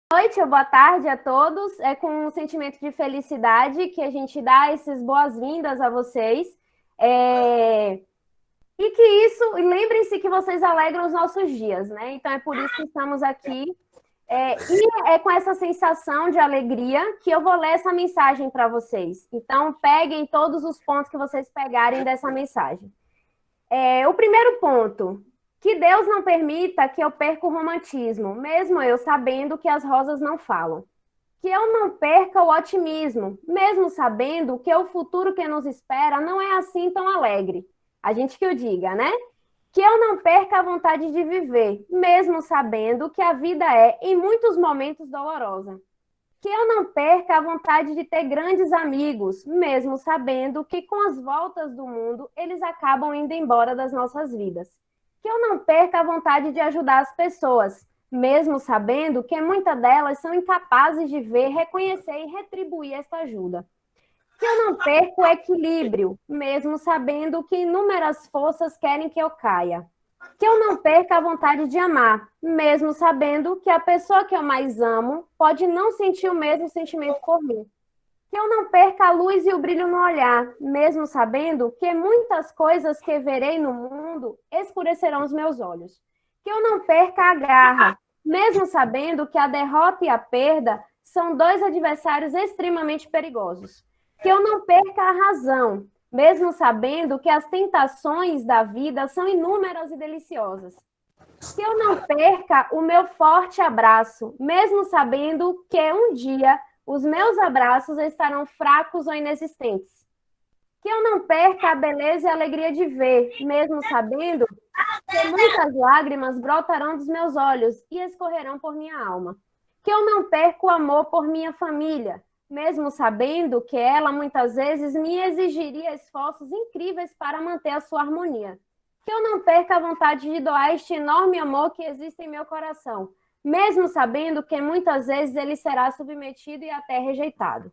Noite ou boa tarde a todos. É com um sentimento de felicidade que a gente dá essas boas-vindas a vocês. E que isso, e lembrem-se que vocês alegram os nossos dias, né? Então é por isso que estamos aqui. E é com essa sensação de alegria que eu vou ler essa mensagem para vocês. Então peguem todos os pontos que vocês pegarem dessa mensagem. O primeiro ponto, que Deus não permita que eu perca o romantismo, mesmo eu sabendo que as rosas não falam. Que eu não perca o otimismo, mesmo sabendo que o futuro que nos espera não é assim tão alegre. A gente que o diga, né? Que eu não perca a vontade de viver, mesmo sabendo que a vida é, em muitos momentos, dolorosa. Que eu não perca a vontade de ter grandes amigos, mesmo sabendo que com as voltas do mundo eles acabam indo embora das nossas vidas. Que eu não perca a vontade de ajudar as pessoas, mesmo sabendo que muitas delas são incapazes de ver, reconhecer e retribuir esta ajuda. Que eu não perca o equilíbrio, mesmo sabendo que inúmeras forças querem que eu caia. Que eu não perca a vontade de amar, mesmo sabendo que a pessoa que eu mais amo pode não sentir o mesmo sentimento por mim. Que eu não perca a luz e o brilho no olhar, mesmo sabendo que muitas coisas que verei no mundo escurecerão os meus olhos. Que eu não perca a garra, mesmo sabendo que a derrota e a perda são dois adversários extremamente perigosos. Que eu não perca a razão, mesmo sabendo que as tentações da vida são inúmeras e deliciosas. Que eu não perca o meu forte abraço, mesmo sabendo que um dia os meus abraços estarão fracos ou inexistentes. Que eu não perca a beleza e a alegria de ver, mesmo sabendo que muitas lágrimas brotarão dos meus olhos e escorrerão por minha alma. Que eu não perca o amor por minha família, mesmo sabendo que ela muitas vezes me exigiria esforços incríveis para manter a sua harmonia. Que eu não perca a vontade de doar este enorme amor que existe em meu coração, mesmo sabendo que muitas vezes ele será submetido e até rejeitado.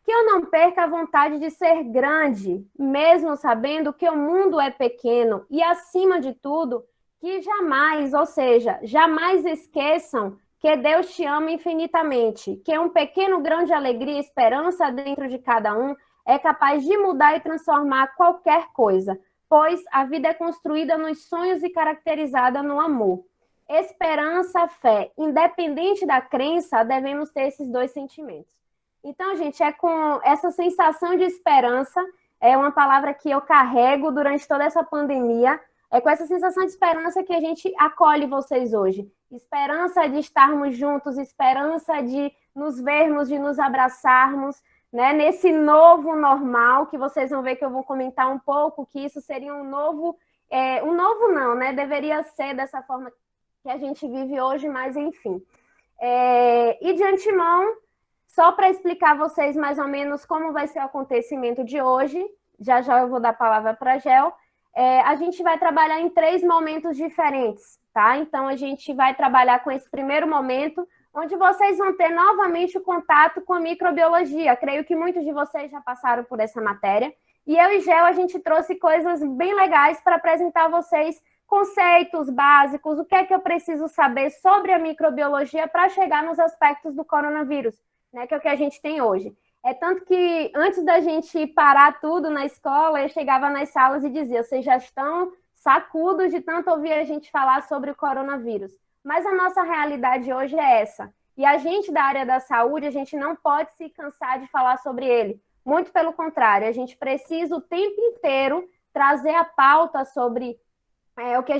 Que eu não perca a vontade de ser grande, mesmo sabendo que o mundo é pequeno e, acima de tudo, que jamais, ou seja, jamais esqueçam que Deus te ama infinitamente, que um pequeno grão de alegria e esperança dentro de cada um é capaz de mudar e transformar qualquer coisa, pois a vida é construída nos sonhos e caracterizada no amor. Esperança, fé, independente da crença, devemos ter esses dois sentimentos. Então, gente, é com essa sensação de esperança, é uma palavra que eu carrego durante toda essa pandemia, é com essa sensação de esperança que a gente acolhe vocês hoje. Esperança de estarmos juntos, esperança de nos vermos, de nos abraçarmos, né? Nesse novo normal, que vocês vão ver que eu vou comentar um pouco, que isso seria um novo não, né? Deveria ser dessa forma que a gente vive hoje, mas enfim. E de antemão, só para explicar a vocês mais ou menos como vai ser o acontecimento de hoje, já já eu vou dar a palavra para a Gel, a gente vai trabalhar em 3 momentos diferentes, tá? Então, a gente vai trabalhar com esse primeiro momento, onde vocês vão ter novamente o contato com a microbiologia. Creio que muitos de vocês já passaram por essa matéria. E eu e Gel, a gente trouxe coisas bem legais para apresentar a vocês conceitos básicos, o que é que eu preciso saber sobre a microbiologia para chegar nos aspectos do coronavírus, né, que é o que a gente tem hoje. Tanto que antes da gente parar tudo na escola, eu chegava nas salas e dizia, vocês já estão sacudos de tanto ouvir a gente falar sobre o coronavírus. Mas a nossa realidade hoje é essa. E a gente da área da saúde, a gente não pode se cansar de falar sobre ele. Muito pelo contrário, a gente precisa o tempo inteiro trazer a pauta sobre o que a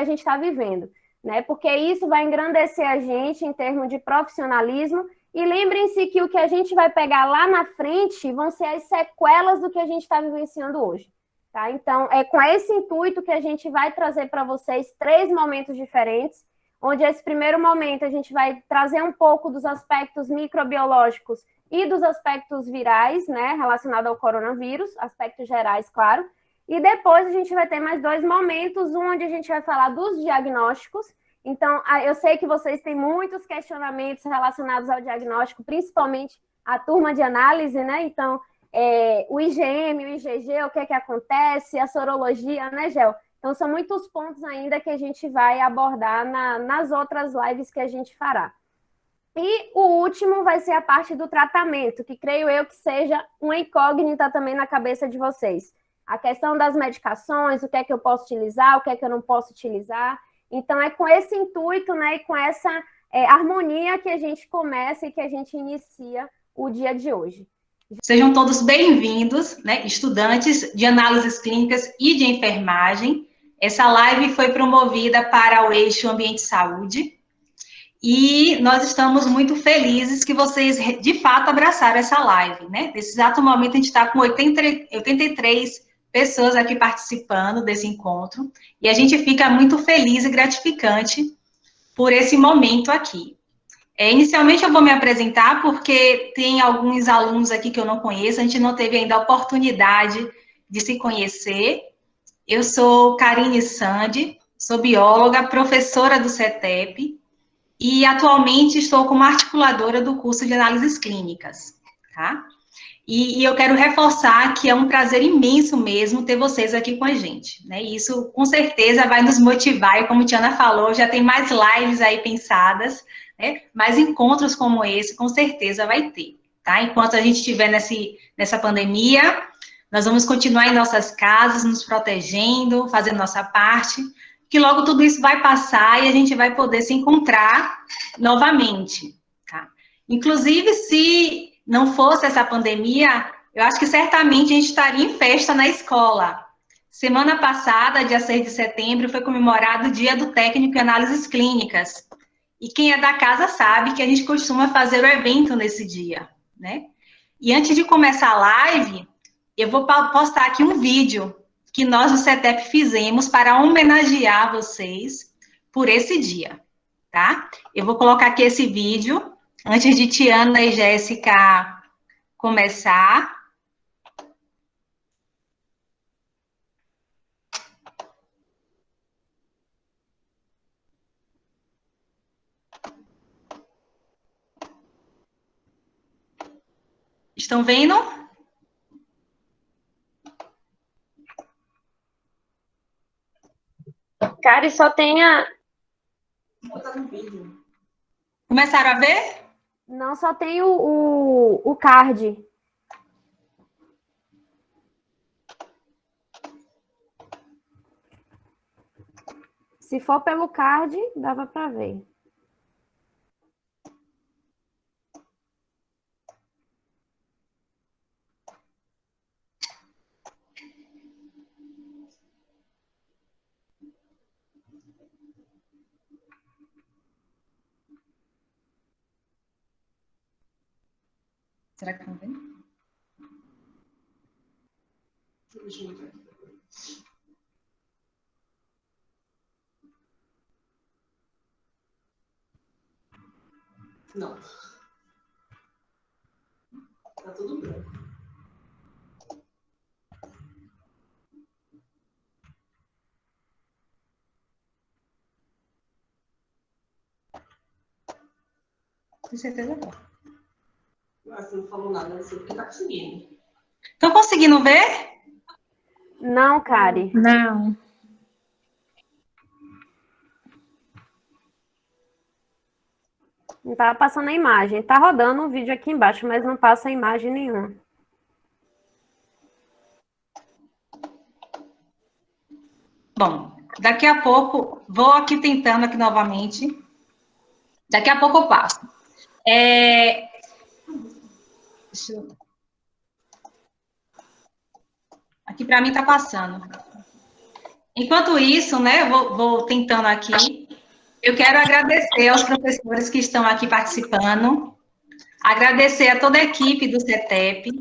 gente está vivendo, né? Porque isso vai engrandecer a gente em termos de profissionalismo. E lembrem-se que o que a gente vai pegar lá na frente vão ser as sequelas do que a gente está vivenciando hoje. Tá? Então, é com esse intuito que a gente vai trazer para vocês 3 momentos diferentes, onde esse primeiro momento a gente vai trazer um pouco dos aspectos microbiológicos e dos aspectos virais, né, relacionados ao coronavírus, aspectos gerais, claro. E depois a gente vai ter mais 2 momentos, um onde a gente vai falar dos diagnósticos. Então, eu sei que vocês têm muitos questionamentos relacionados ao diagnóstico, principalmente a turma de análise, né? Então, o IgM, o IgG, o que é que acontece, a sorologia, né, Gel? Então, são muitos pontos ainda que a gente vai abordar nas outras lives que a gente fará. E o último vai ser a parte do tratamento, que creio eu que seja uma incógnita também na cabeça de vocês. A questão das medicações, o que é que eu posso utilizar, o que é que eu não posso utilizar. Então, é com esse intuito, né, e com essa harmonia que a gente começa e que a gente inicia o dia de hoje. Sejam todos bem-vindos, né, estudantes de análises clínicas e de enfermagem. Essa live foi promovida para o eixo Ambiente e Saúde, e nós estamos muito felizes que vocês, de fato, abraçaram essa live, né? Nesse exato momento, a gente está com 83 pessoas aqui participando desse encontro, e a gente fica muito feliz e gratificante por esse momento aqui. Inicialmente, eu vou me apresentar, porque tem alguns alunos aqui que eu não conheço, a gente não teve ainda a oportunidade de se conhecer. Eu sou Karine Sandi, sou bióloga, professora do CETEP, e atualmente estou como articuladora do curso de análises clínicas, tá? E eu quero reforçar que é um prazer imenso mesmo ter vocês aqui com a gente, né? E isso, com certeza, vai nos motivar, e como a Tiana falou, já tem mais lives aí pensadas, né? Mais encontros como esse, com certeza vai ter, tá? Enquanto a gente estiver nessa pandemia, nós vamos continuar em nossas casas, nos protegendo, fazendo nossa parte, que logo tudo isso vai passar e a gente vai poder se encontrar novamente, tá? Inclusive, se não fosse essa pandemia, eu acho que certamente a gente estaria em festa na escola. Semana passada, dia 6 de setembro, foi comemorado o Dia do Técnico em Análises Clínicas. E quem é da casa sabe que a gente costuma fazer o evento nesse dia, né? E antes de começar a live, eu vou postar aqui um vídeo que nós do CETEP fizemos para homenagear vocês por esse dia, tá? Eu vou colocar aqui esse vídeo, antes de Tiana e Jéssica começar. Estão vendo? Cara, só tem a... Começaram a ver? Não, só tem o card. Se for pelo card, dava para ver. Será que estão vendo? Não. Tá tudo branco. Com certeza não. Você não falou nada, não sei o que tá conseguindo. Estão conseguindo ver? Não, Kari. Não. Não estava passando a imagem. Tá rodando um vídeo aqui embaixo, mas não passa a imagem nenhuma. Bom, daqui a pouco, vou aqui tentando aqui novamente. Daqui a pouco eu passo. Deixa eu... Aqui para mim está passando. Enquanto isso, né, eu vou tentando aqui. Eu quero agradecer aos professores que estão aqui participando, agradecer a toda a equipe do CETEP,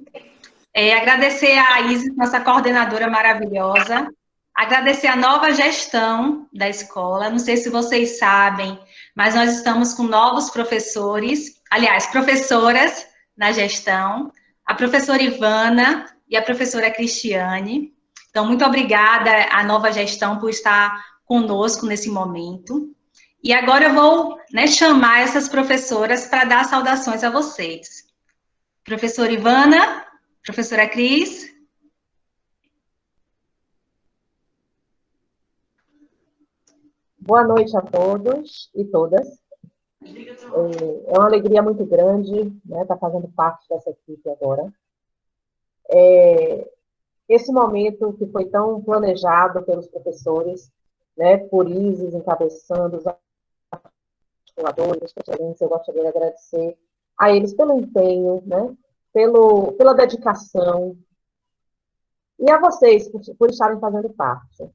agradecer a Isis, nossa coordenadora maravilhosa, agradecer a nova gestão da escola. Não sei se vocês sabem, mas nós estamos com novos professores, aliás, professoras na gestão, a professora Ivana e a professora Cristiane. Então, muito obrigada à nova gestão por estar conosco nesse momento. E agora eu vou, né, chamar essas professoras para dar saudações a vocês. Professora Ivana, professora Cris. Boa noite a todos e todas. É uma alegria muito grande, né, estar fazendo parte dessa equipe agora. Esse momento que foi tão planejado pelos professores, né, por Isis encabeçando os articuladores, eu gostaria de agradecer a eles pelo empenho, né, pela dedicação, e a vocês por estarem fazendo parte.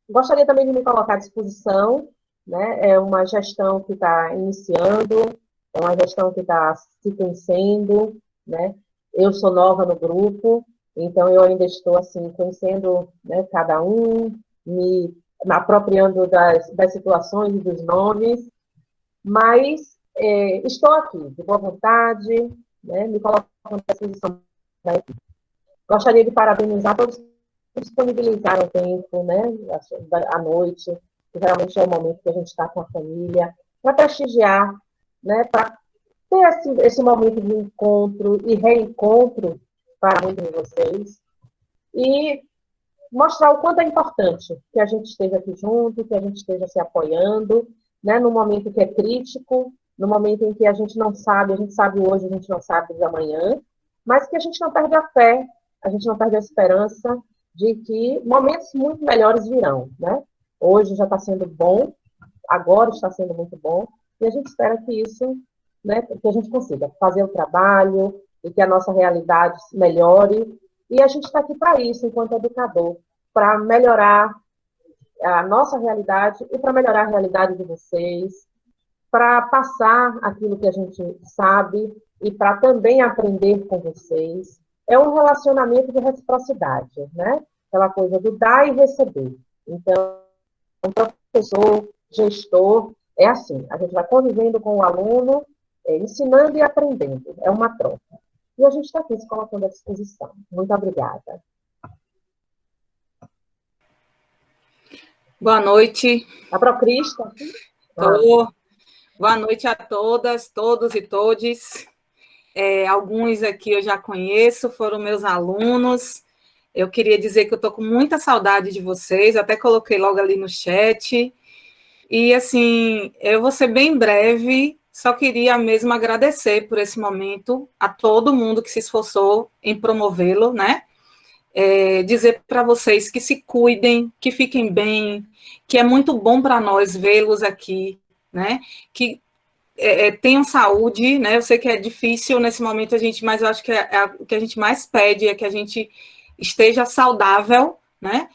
Gostaria também de me colocar à disposição, né, é uma gestão que está iniciando, é uma gestão que está se conhecendo, né, eu sou nova no grupo, então eu ainda estou assim, conhecendo, né, cada um, me apropriando das situações e dos nomes, mas estou aqui, de boa vontade, né, me colocando à disposição da equipe. Gostaria de parabenizar todos que disponibilizaram tempo, né, à noite, que geralmente é o momento que a gente está com a família, para prestigiar, né, para ter esse momento de encontro e reencontro para muitos de vocês, e mostrar o quanto é importante que a gente esteja aqui junto, que a gente esteja se apoiando, né, no momento que é crítico, no momento em que a gente não sabe, a gente sabe hoje, a gente não sabe de amanhã, mas que a gente não perde a fé, a gente não perde a esperança de que momentos muito melhores virão, né? Hoje já está sendo bom, agora está sendo muito bom, e a gente espera que isso, né, que a gente consiga fazer o trabalho e que a nossa realidade melhore, e a gente está aqui para isso, enquanto educador, para melhorar a nossa realidade e para melhorar a realidade de vocês, para passar aquilo que a gente sabe e para também aprender com vocês. É um relacionamento de reciprocidade, né? Aquela coisa do dar e receber. Então, professor, gestor, é assim, a gente vai convivendo com o aluno, ensinando e aprendendo, é uma troca. E a gente está aqui se colocando à disposição. Muito obrigada. Boa noite. A Procrista? Boa noite a todas, todos e todes. Alguns aqui eu já conheço, foram meus alunos. Eu queria dizer que eu estou com muita saudade de vocês, até coloquei logo ali no chat. E, assim, eu vou ser bem breve, só queria mesmo agradecer por esse momento a todo mundo que se esforçou em promovê-lo, né? Dizer para vocês que se cuidem, que fiquem bem, que é muito bom para nós vê-los aqui, né? Que tenham saúde, né? Eu sei que é difícil nesse momento mas eu acho que o que a gente mais pede é que a gente esteja saudável, né?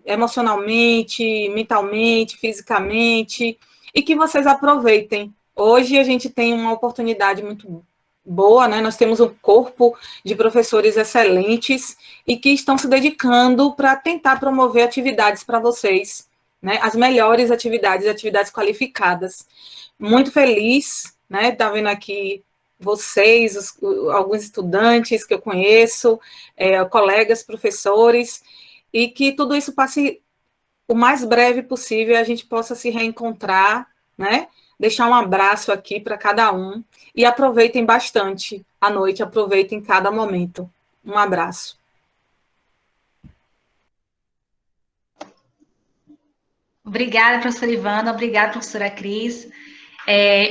Emocionalmente, mentalmente, fisicamente, e que vocês aproveitem. Hoje a gente tem uma oportunidade muito boa, né? Nós temos um corpo de professores excelentes e que estão se dedicando para tentar promover atividades para vocês, né? As melhores atividades qualificadas. Muito feliz, né? Tá vendo aqui vocês, alguns estudantes que eu conheço, colegas, professores, e que tudo isso passe o mais breve possível, a gente possa se reencontrar, né? Deixar um abraço aqui para cada um e aproveitem bastante a noite, aproveitem cada momento. Um abraço. Obrigada, professora Ivana, obrigada, professora Cris.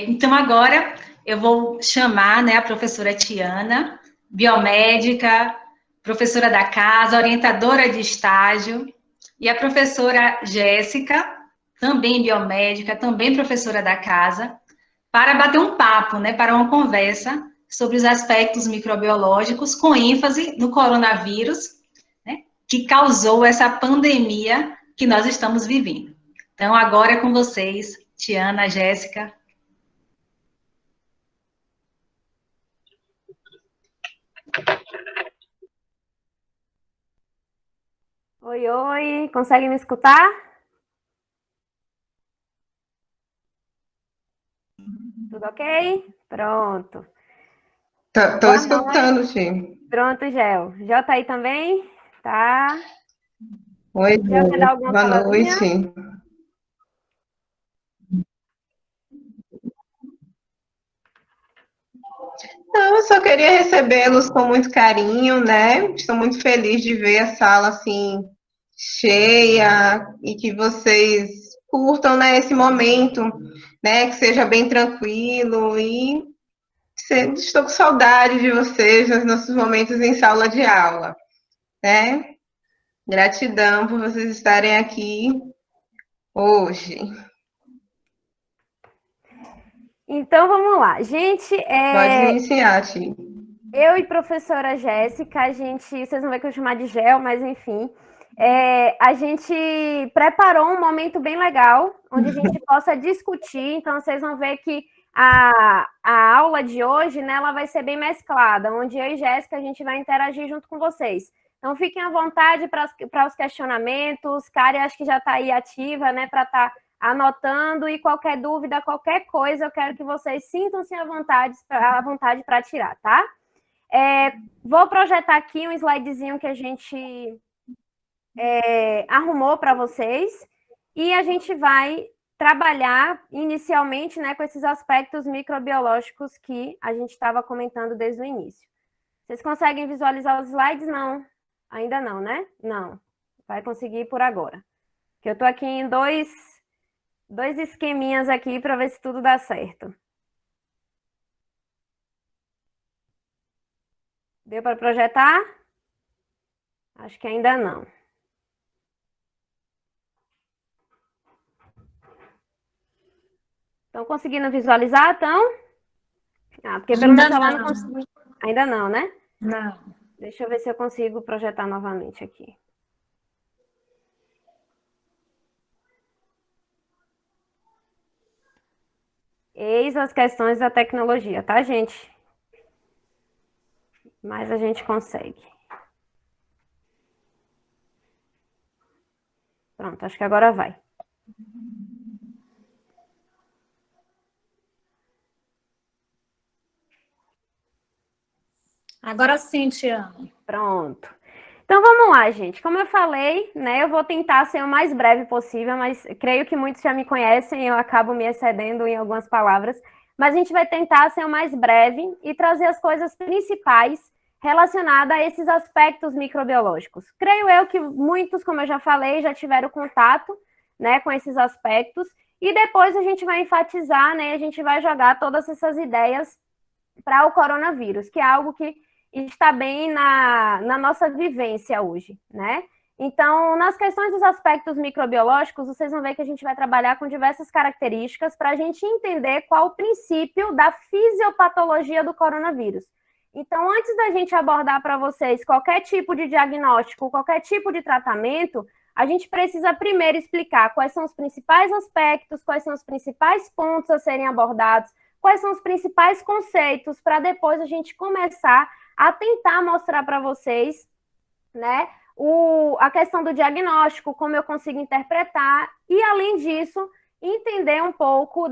Então, agora eu vou chamar, né, a professora Tiana, biomédica, professora da casa, orientadora de estágio, e a professora Jéssica, também biomédica, também professora da casa, para bater um papo, né, para uma conversa sobre os aspectos microbiológicos, com ênfase no coronavírus, né, que causou essa pandemia que nós estamos vivendo. Então, agora é com vocês, Tiana, Jéssica. Oi, oi, consegue me escutar? Tudo ok? Pronto. Estou escutando, Tim. Pronto, Gel. Gel tá aí também? Tá. Oi, Gel, quer dar alguma boa palavrinha? noite. Não, eu só queria recebê-los com muito carinho, né? Estou muito feliz de ver a sala assim cheia e que vocês curtam, né, esse momento né? Que seja bem tranquilo e estou com saudade de vocês nos nossos momentos em sala de aula, né? Gratidão por vocês estarem aqui hoje. Então, vamos lá. Gente, Pode iniciar, Ti. eu e professora Jéssica, vocês vão ver que eu vou chamar de Gel, mas enfim, a gente preparou um momento bem legal, onde a gente possa discutir, então vocês vão ver que a aula de hoje, né, ela vai ser bem mesclada, onde eu e Jéssica, a gente vai interagir junto com vocês. Então, fiquem à vontade para os questionamentos, Kari, acho que já está aí ativa, né, para estar anotando, e qualquer dúvida, qualquer coisa, eu quero que vocês sintam-se à vontade para tirar, tá? Vou projetar aqui um slidezinho que a gente arrumou para vocês, e a gente vai trabalhar inicialmente, né, com esses aspectos microbiológicos que a gente estava comentando desde o início. Vocês conseguem visualizar os slides? Não. Ainda não, né? Não. Vai conseguir por agora. Que eu estou aqui em dois esqueminhas aqui para ver se tudo dá certo. Deu para projetar? Acho que ainda não. Estão conseguindo visualizar, então? Porque pelo meu celular não consigo. Ainda não, né? Não. Deixa eu ver se eu consigo projetar novamente aqui. Eis as questões da tecnologia, tá, gente? Mas a gente consegue. Pronto, acho que agora vai. Agora sim, Tiana. Pronto. Então, vamos lá, gente. Como eu falei, né, eu vou tentar ser o mais breve possível, mas creio que muitos já me conhecem, eu acabo me excedendo em algumas palavras, mas a gente vai tentar ser o mais breve e trazer as coisas principais relacionadas a esses aspectos microbiológicos. Creio eu que muitos, como eu já falei, já tiveram contato, né, com esses aspectos, e depois a gente vai enfatizar, né, a gente vai jogar todas essas ideias para o coronavírus, que é algo que está bem na nossa vivência hoje, né? Então, nas questões dos aspectos microbiológicos, vocês vão ver que a gente vai trabalhar com diversas características para a gente entender qual o princípio da fisiopatologia do coronavírus. Então, antes da gente abordar para vocês qualquer tipo de diagnóstico, qualquer tipo de tratamento, a gente precisa primeiro explicar quais são os principais aspectos, quais são os principais pontos a serem abordados, quais são os principais conceitos, para depois a gente começar a tentar mostrar para vocês, né, a questão do diagnóstico, como eu consigo interpretar, e além disso, entender um pouco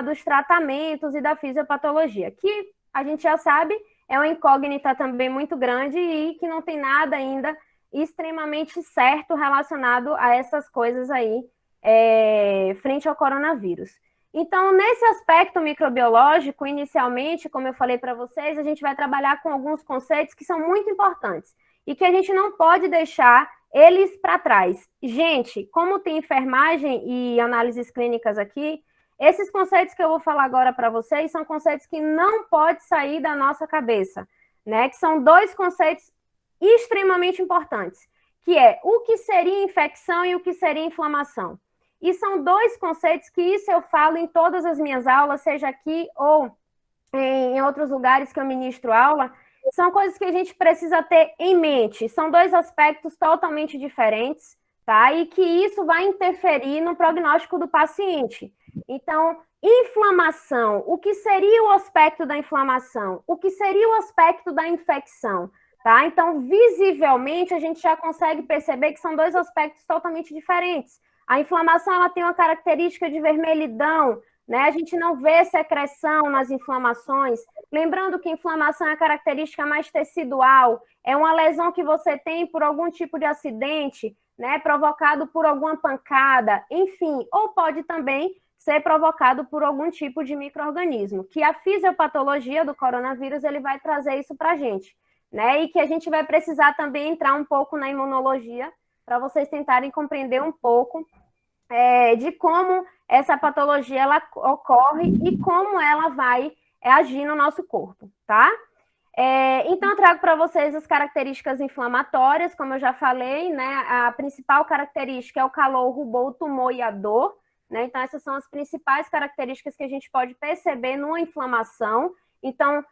dos tratamentos e da fisiopatologia, que a gente já sabe, é uma incógnita também muito grande e que não tem nada ainda extremamente certo relacionado a essas coisas aí, frente ao coronavírus. Então, nesse aspecto microbiológico, inicialmente, como eu falei para vocês, a gente vai trabalhar com alguns conceitos que são muito importantes e que a gente não pode deixar eles para trás. Gente, como tem enfermagem e análises clínicas aqui, esses conceitos que eu vou falar agora para vocês são conceitos que não podem sair da nossa cabeça, né? Que são dois conceitos extremamente importantes, que é o que seria infecção e o que seria inflamação. E são dois conceitos que isso eu falo em todas as minhas aulas, seja aqui ou em outros lugares que eu ministro aula, são coisas que a gente precisa ter em mente. São dois aspectos totalmente diferentes, tá? E que isso vai interferir no prognóstico do paciente. Então, inflamação, o que seria o aspecto da inflamação? O que seria o aspecto da infecção? Tá? Então, visivelmente, a gente já consegue perceber que são dois aspectos totalmente diferentes. A inflamação ela tem uma característica de vermelhidão, né? A gente não vê secreção nas inflamações. Lembrando que inflamação é a característica mais tecidual, é uma lesão que você tem por algum tipo de acidente, né? Provocado por alguma pancada, enfim, ou pode também ser provocado por algum tipo de micro-organismo, que a fisiopatologia do coronavírus ele vai trazer isso para a gente, né? E que a gente vai precisar também entrar um pouco na imunologia, para vocês tentarem compreender um pouco de como essa patologia ela ocorre e como ela vai agir no nosso corpo, tá? Então, eu trago para vocês as características inflamatórias, como eu já falei, né? A principal característica é o calor, o rubor, o tumor e a dor, né? Então, essas são as principais características que a gente pode perceber numa inflamação. Então,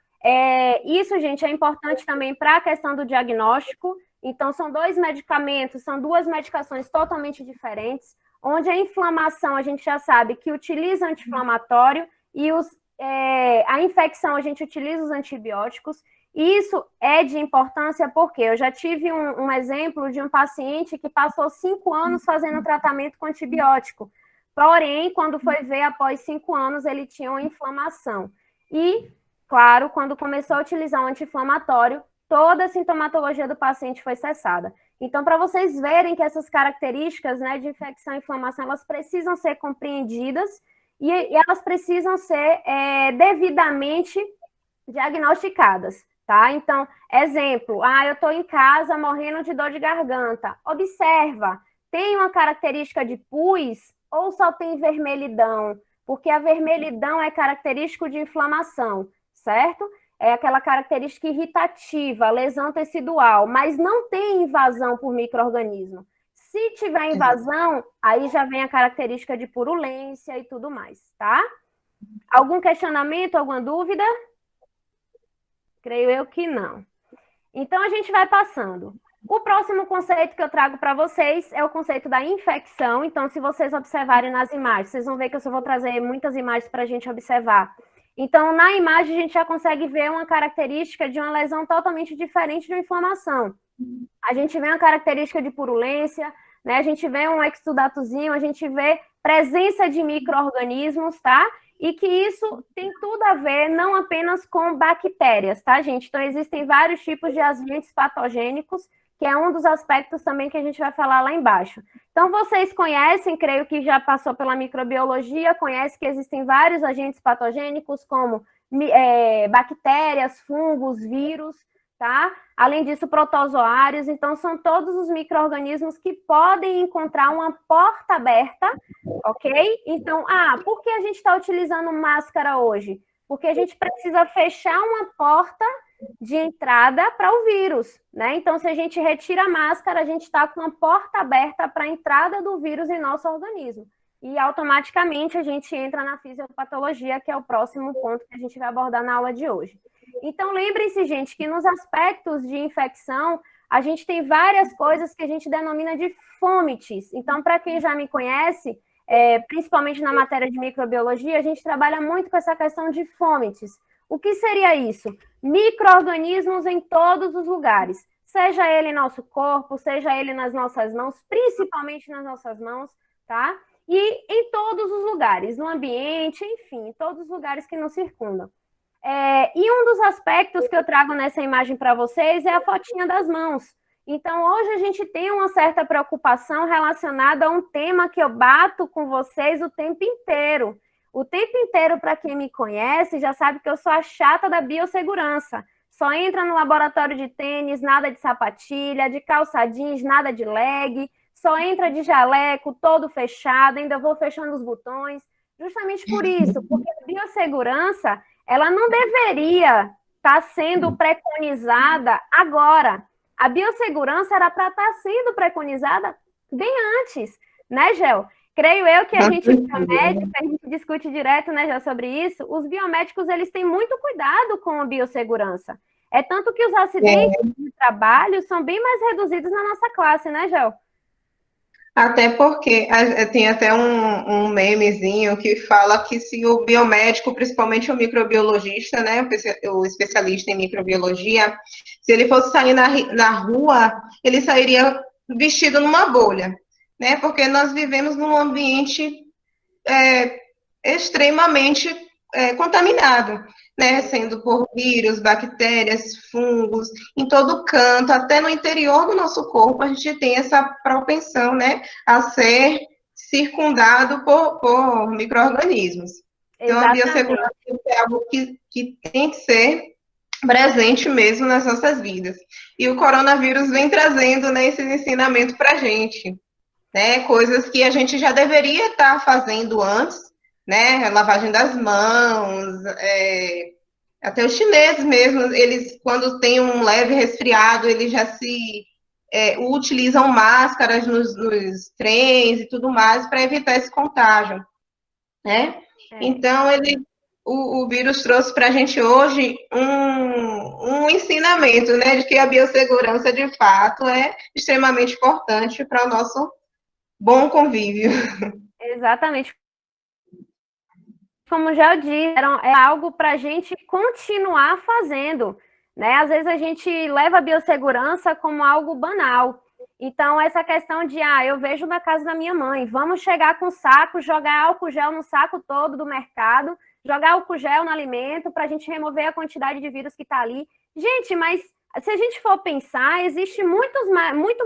isso, gente, é importante também para a questão do diagnóstico. Então, são dois medicamentos, são duas medicações totalmente diferentes, onde a inflamação, a gente já sabe que utiliza anti-inflamatório e a infecção, a gente utiliza os antibióticos. E isso é de importância porque eu já tive um exemplo de um paciente que passou 5 anos fazendo tratamento com antibiótico. Porém, quando foi ver, após 5 anos, ele tinha uma inflamação. E, claro, quando começou a utilizar o anti-inflamatório, toda a sintomatologia do paciente foi cessada. Então, para vocês verem que essas características, né, de infecção e inflamação, elas precisam ser compreendidas e elas precisam ser devidamente diagnosticadas, tá? Então, exemplo, eu estou em casa morrendo de dor de garganta. Observa, tem uma característica de pus ou só tem vermelhidão? Porque a vermelhidão é característico de inflamação, certo? É aquela característica irritativa, lesão tecidual, mas não tem invasão por micro-organismo. Se tiver invasão, aí já vem a característica de purulência e tudo mais, tá? Algum questionamento, alguma dúvida? Creio eu que não. Então, a gente vai passando. O próximo conceito que eu trago para vocês é o conceito da infecção. Então, se vocês observarem nas imagens, vocês vão ver que eu só vou trazer muitas imagens para a gente observar. Então, na imagem, a gente já consegue ver uma característica de uma lesão totalmente diferente de uma inflamação. A gente vê uma característica de purulência, né? A gente vê um exudatozinho, a gente vê presença de micro-organismos, tá? E que isso tem tudo a ver não apenas com bactérias, tá, gente? Então, existem vários tipos de agentes patogênicos, que é um dos aspectos também que a gente vai falar lá embaixo. Então, vocês conhecem, creio que já passou pela microbiologia, conhece que existem vários agentes patogênicos, como bactérias, fungos, vírus, tá? Além disso, protozoários. Então, são todos os micro-organismos que podem encontrar uma porta aberta, ok? Então, por que a gente está utilizando máscara hoje? Porque a gente precisa fechar uma porta de entrada para o vírus, né? Então, se a gente retira a máscara, a gente está com uma porta aberta para a entrada do vírus em nosso organismo. E automaticamente a gente entra na fisiopatologia, que é o próximo ponto que a gente vai abordar na aula de hoje. Então, lembrem-se, gente, que nos aspectos de infecção, a gente tem várias coisas que a gente denomina de fomites. Então, para quem já me conhece, principalmente na matéria de microbiologia, a gente trabalha muito com essa questão de fomites. O que seria isso? Micro-organismos em todos os lugares, seja ele em nosso corpo, seja ele nas nossas mãos, principalmente nas nossas mãos, tá? E em todos os lugares, no ambiente, enfim, em todos os lugares que nos circundam. E um dos aspectos que eu trago nessa imagem para vocês é a fotinha das mãos. Então, hoje a gente tem uma certa preocupação relacionada a um tema que eu bato com vocês o tempo inteiro. O tempo inteiro, para quem me conhece, já sabe que eu sou a chata da biossegurança. Só entra no laboratório de tênis, nada de sapatilha, de calça jeans, nada de leg. Só entra de jaleco, todo fechado, ainda vou fechando os botões. Justamente por isso, porque a biossegurança, ela não deveria estar sendo preconizada agora. A biossegurança era para estar sendo preconizada bem antes, né, Gel? Creio eu que a gente biomédico, a gente discute direto, né, já sobre isso, os biomédicos, eles têm muito cuidado com a biossegurança. É tanto que os acidentes de trabalho são bem mais reduzidos na nossa classe, né, Gel? Até porque tem até um memezinho que fala que se o biomédico, principalmente o microbiologista, né, o especialista em microbiologia, se ele fosse sair na rua, ele sairia vestido numa bolha, né, porque nós vivemos num ambiente extremamente contaminado, né, sendo por vírus, bactérias, fungos, em todo canto, até no interior do nosso corpo, a gente tem essa propensão, né, a ser circundado por micro-organismos. Então, a biossegurança é algo que tem que ser presente mesmo nas nossas vidas. E o coronavírus vem trazendo, né, esse ensinamento para a gente. né? Coisas que a gente já deveria estar fazendo antes, né? Lavagem das mãos, até os chineses mesmo, eles, quando tem um leve resfriado, eles já utilizam máscaras nos trens e tudo mais para evitar esse contágio, né? Então, o vírus trouxe para a gente hoje um ensinamento, né, de que a biossegurança, de fato, é extremamente importante para o nosso bom convívio. Exatamente. Como já eu disse, é algo para a gente continuar fazendo, né? Às vezes a gente leva a biossegurança como algo banal. Então, essa questão de, eu vejo na casa da minha mãe, vamos chegar com saco, jogar álcool gel no saco todo do mercado, jogar álcool gel no alimento para a gente remover a quantidade de vírus que está ali. Gente, mas se a gente for pensar, existe muito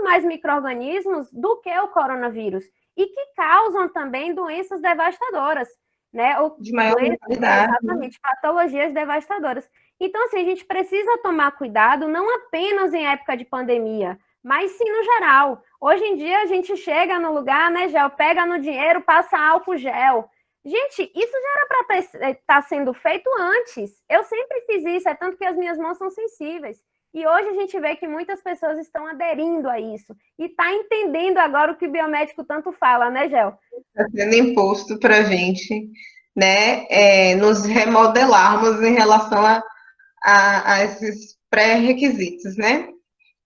mais micro-organismos do que o coronavírus e que causam também doenças devastadoras, né? Ou de maior qualidade. Exatamente, patologias devastadoras. Então, assim, a gente precisa tomar cuidado não apenas em época de pandemia, mas sim no geral. Hoje em dia, a gente chega no lugar, né, gel, pega no dinheiro, passa álcool gel. Gente, isso já era para estar sendo feito antes. Eu sempre fiz isso, é tanto que as minhas mãos são sensíveis. E hoje a gente vê que muitas pessoas estão aderindo a isso. E está entendendo agora o que o biomédico tanto fala, né, Gel? Está sendo imposto para a gente, né, nos remodelarmos em relação a esses pré-requisitos, né?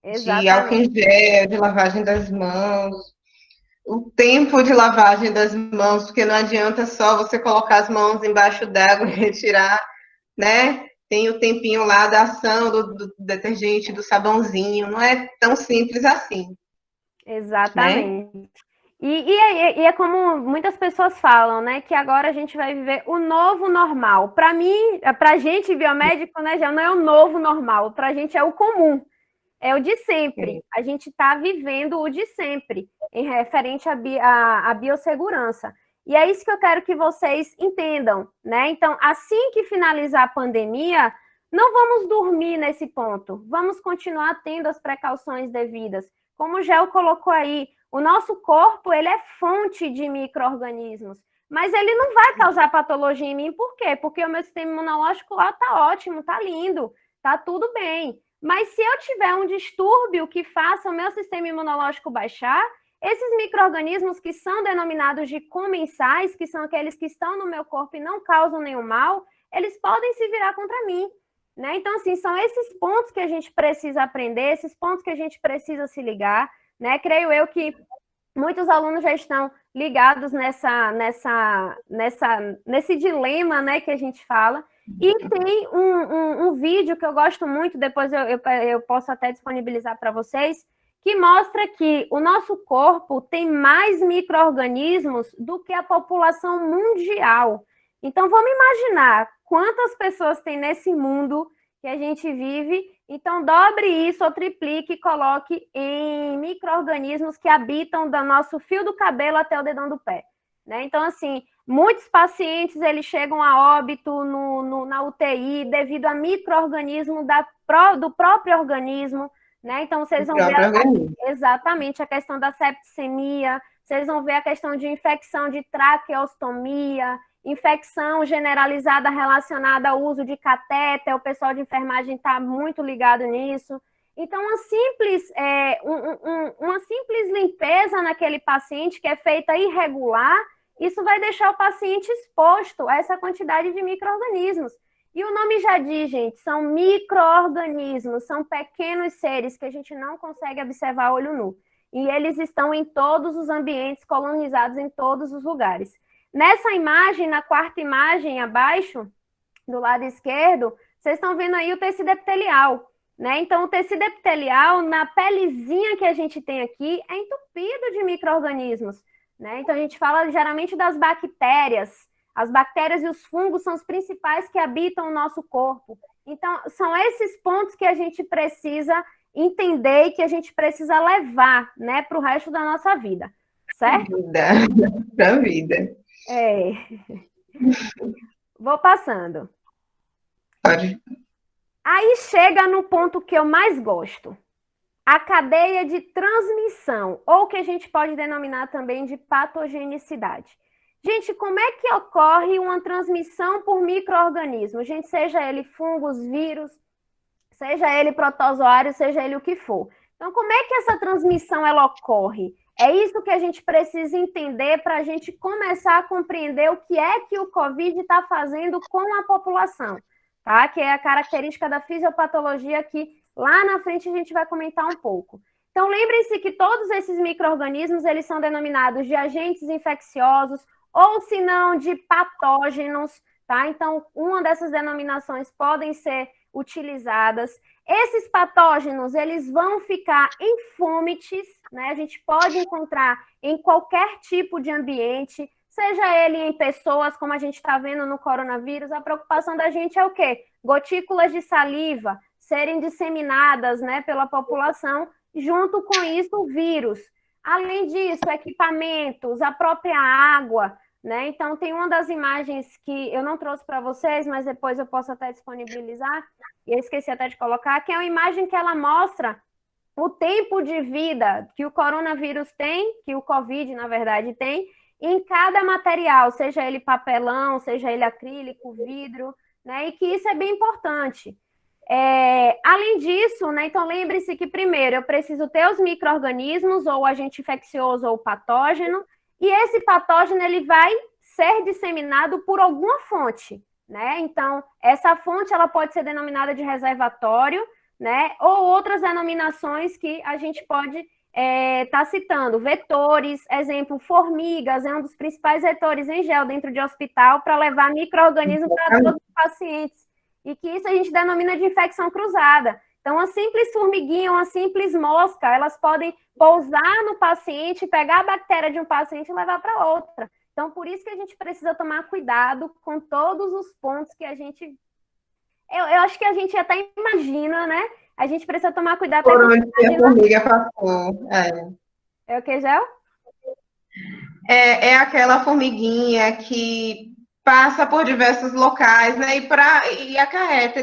Exatamente. De álcool em gel, de lavagem das mãos, o tempo de lavagem das mãos, porque não adianta só você colocar as mãos embaixo d'água e retirar, né? Tem o tempinho lá da ação do detergente, do sabãozinho, não é tão simples assim. Exatamente. Né? E é como muitas pessoas falam, né? Que agora a gente vai viver o novo normal. Para mim, para a gente biomédico, né, já não é o novo normal. Para a gente é o comum, é o de sempre. A gente está vivendo o de sempre, em referente à biossegurança. E é isso que eu quero que vocês entendam, né? Então, assim que finalizar a pandemia, não vamos dormir nesse ponto. Vamos continuar tendo as precauções devidas. Como o Gel colocou aí, o nosso corpo, ele é fonte de micro-organismos, mas ele não vai causar patologia em mim, por quê? Porque o meu sistema imunológico lá tá ótimo, tá lindo, tá tudo bem. Mas se eu tiver um distúrbio que faça o meu sistema imunológico baixar, esses micro-organismos que são denominados de comensais, que são aqueles que estão no meu corpo e não causam nenhum mal, eles podem se virar contra mim. Né? Então, assim, são esses pontos que a gente precisa aprender, esses pontos que a gente precisa se ligar, né? Creio eu que muitos alunos já estão ligados nesse dilema, né, que a gente fala. E tem um vídeo que eu gosto muito, depois eu posso até disponibilizar para vocês, que mostra que o nosso corpo tem mais micro-organismos do que a população mundial. Então, vamos imaginar quantas pessoas tem nesse mundo que a gente vive. Então, dobre isso ou triplique e coloque em micro-organismos que habitam do nosso fio do cabelo até o dedão do pé. Né? Então, assim, muitos pacientes eles chegam a óbito na UTI devido a micro-organismo do próprio organismo. Né? Então, vocês vão ver exatamente a questão da septicemia, vocês vão ver a questão de infecção de traqueostomia, infecção generalizada relacionada ao uso de catéter, o pessoal de enfermagem está muito ligado nisso. Então, uma simples limpeza naquele paciente que é feita irregular, isso vai deixar o paciente exposto a essa quantidade de micro-organismos. E o nome já diz, gente, são micro-organismos, são pequenos seres que a gente não consegue observar a olho nu. E eles estão em todos os ambientes, colonizados em todos os lugares. Nessa imagem, na quarta imagem abaixo, do lado esquerdo, vocês estão vendo aí o tecido epitelial, né? Então, o tecido epitelial, na pelezinha que a gente tem aqui, é entupido de micro-organismos, né? Então, a gente fala geralmente das bactérias. As bactérias e os fungos são os principais que habitam o nosso corpo. Então, são esses pontos que a gente precisa entender e que a gente precisa levar, né, para o resto da nossa vida, certo? Para a vida. Vou passando. Pode. Aí chega no ponto que eu mais gosto. a cadeia de transmissão, ou que a gente pode denominar também de patogenicidade. Gente, como é que ocorre uma transmissão por micro-organismo? Gente, seja ele fungos, vírus, seja ele protozoário, seja ele o que for. Então, como é que essa transmissão ela ocorre? É isso que a gente precisa entender para a gente começar a compreender o que é que o Covid está fazendo com a população, tá? Que é a característica da fisiopatologia que lá na frente a gente vai comentar um pouco. Então, lembrem-se que todos esses micro-organismos, eles são denominados de agentes infecciosos, ou se não, de patógenos, tá? Então, uma dessas denominações podem ser utilizadas. Esses patógenos, eles vão ficar em fomites, né? A gente pode encontrar em qualquer tipo de ambiente, seja ele em pessoas, como a gente está vendo no coronavírus. A preocupação da gente é o quê? Gotículas de saliva serem disseminadas, né, pela população, junto com isso o vírus. Além disso, equipamentos, a própria água, né? Então, tem uma das imagens que eu não trouxe para vocês, mas depois eu posso até disponibilizar, e eu esqueci até de colocar, que é uma imagem que ela mostra o tempo de vida que o coronavírus tem, que o Covid, na verdade, tem, em cada material, seja ele papelão, seja ele acrílico, vidro, né? E que isso é bem importante. Além disso, né, então lembre-se que primeiro eu preciso ter os micro-organismos, ou agente infeccioso ou patógeno, e esse patógeno ele vai ser disseminado por alguma fonte, né? Então, essa fonte ela pode ser denominada de reservatório, né? Ou outras denominações que a gente pode estar citando. Vetores, exemplo, formigas é um dos principais vetores em gel dentro de hospital para levar micro-organismos para todos os pacientes. E que isso a gente denomina de infecção cruzada. Então, uma simples formiguinha, uma simples mosca, elas podem pousar no paciente, pegar a bactéria de um paciente e levar para outra. Então, por isso que a gente precisa tomar cuidado com todos os pontos que a gente... Eu acho que a gente até imagina, né? A gente precisa tomar cuidado. Por onde a formiga passou. É o que, Gel? É aquela formiguinha que passa por diversos locais, né? E acarreta,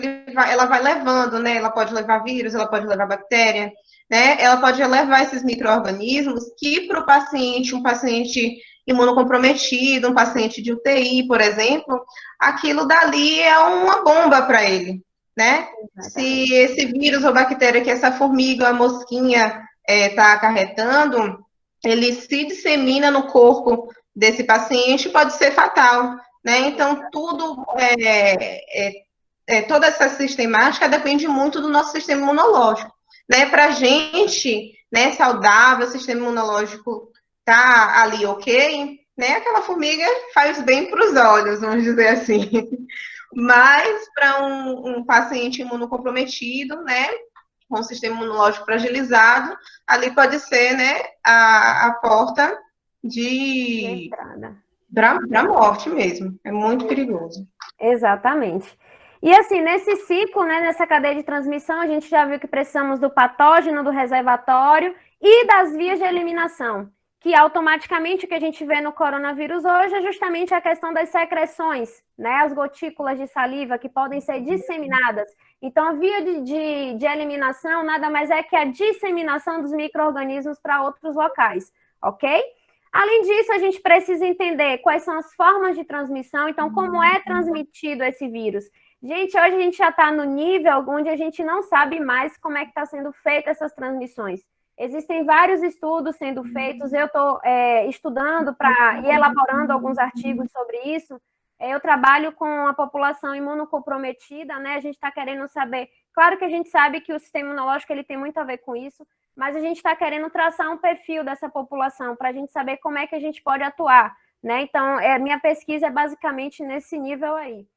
ela vai levando, né? Ela pode levar vírus, ela pode levar bactéria, né? Ela pode levar esses micro-organismos que para o paciente, um paciente imunocomprometido, um paciente de UTI, por exemplo, aquilo dali é uma bomba para ele, né? Se esse vírus ou bactéria que essa formiga, a mosquinha está acarretando, ele se dissemina no corpo desse paciente, pode ser fatal, né? Então, toda essa sistemática depende muito do nosso sistema imunológico, né? Para a gente, né, saudável, o sistema imunológico tá ali ok, né? Aquela formiga faz bem para os olhos, vamos dizer assim. Mas para um paciente imunocomprometido, né, com o sistema imunológico fragilizado, ali pode ser, né, a porta de para morte mesmo. É muito perigoso. Exatamente. E assim, nesse ciclo, né, nessa cadeia de transmissão, a gente já viu que precisamos do patógeno, do reservatório e das vias de eliminação, que automaticamente o que a gente vê no coronavírus hoje é justamente a questão das secreções, né, as gotículas de saliva que podem ser disseminadas. Então, a via de eliminação nada mais é que a disseminação dos micro-organismos para outros locais, ok? Além disso, a gente precisa entender quais são as formas de transmissão, então, como é transmitido esse vírus. Gente, hoje a gente já está no nível onde a gente não sabe mais como é que está sendo feita essas transmissões. Existem vários estudos sendo feitos, eu estou estudando e elaborando alguns artigos sobre isso. Eu trabalho com a população imunocomprometida, né? A gente está querendo saber... Claro que a gente sabe que o sistema imunológico ele tem muito a ver com isso, mas a gente está querendo traçar um perfil dessa população para a gente saber como é que a gente pode atuar, né? Então, minha pesquisa é basicamente nesse nível aí.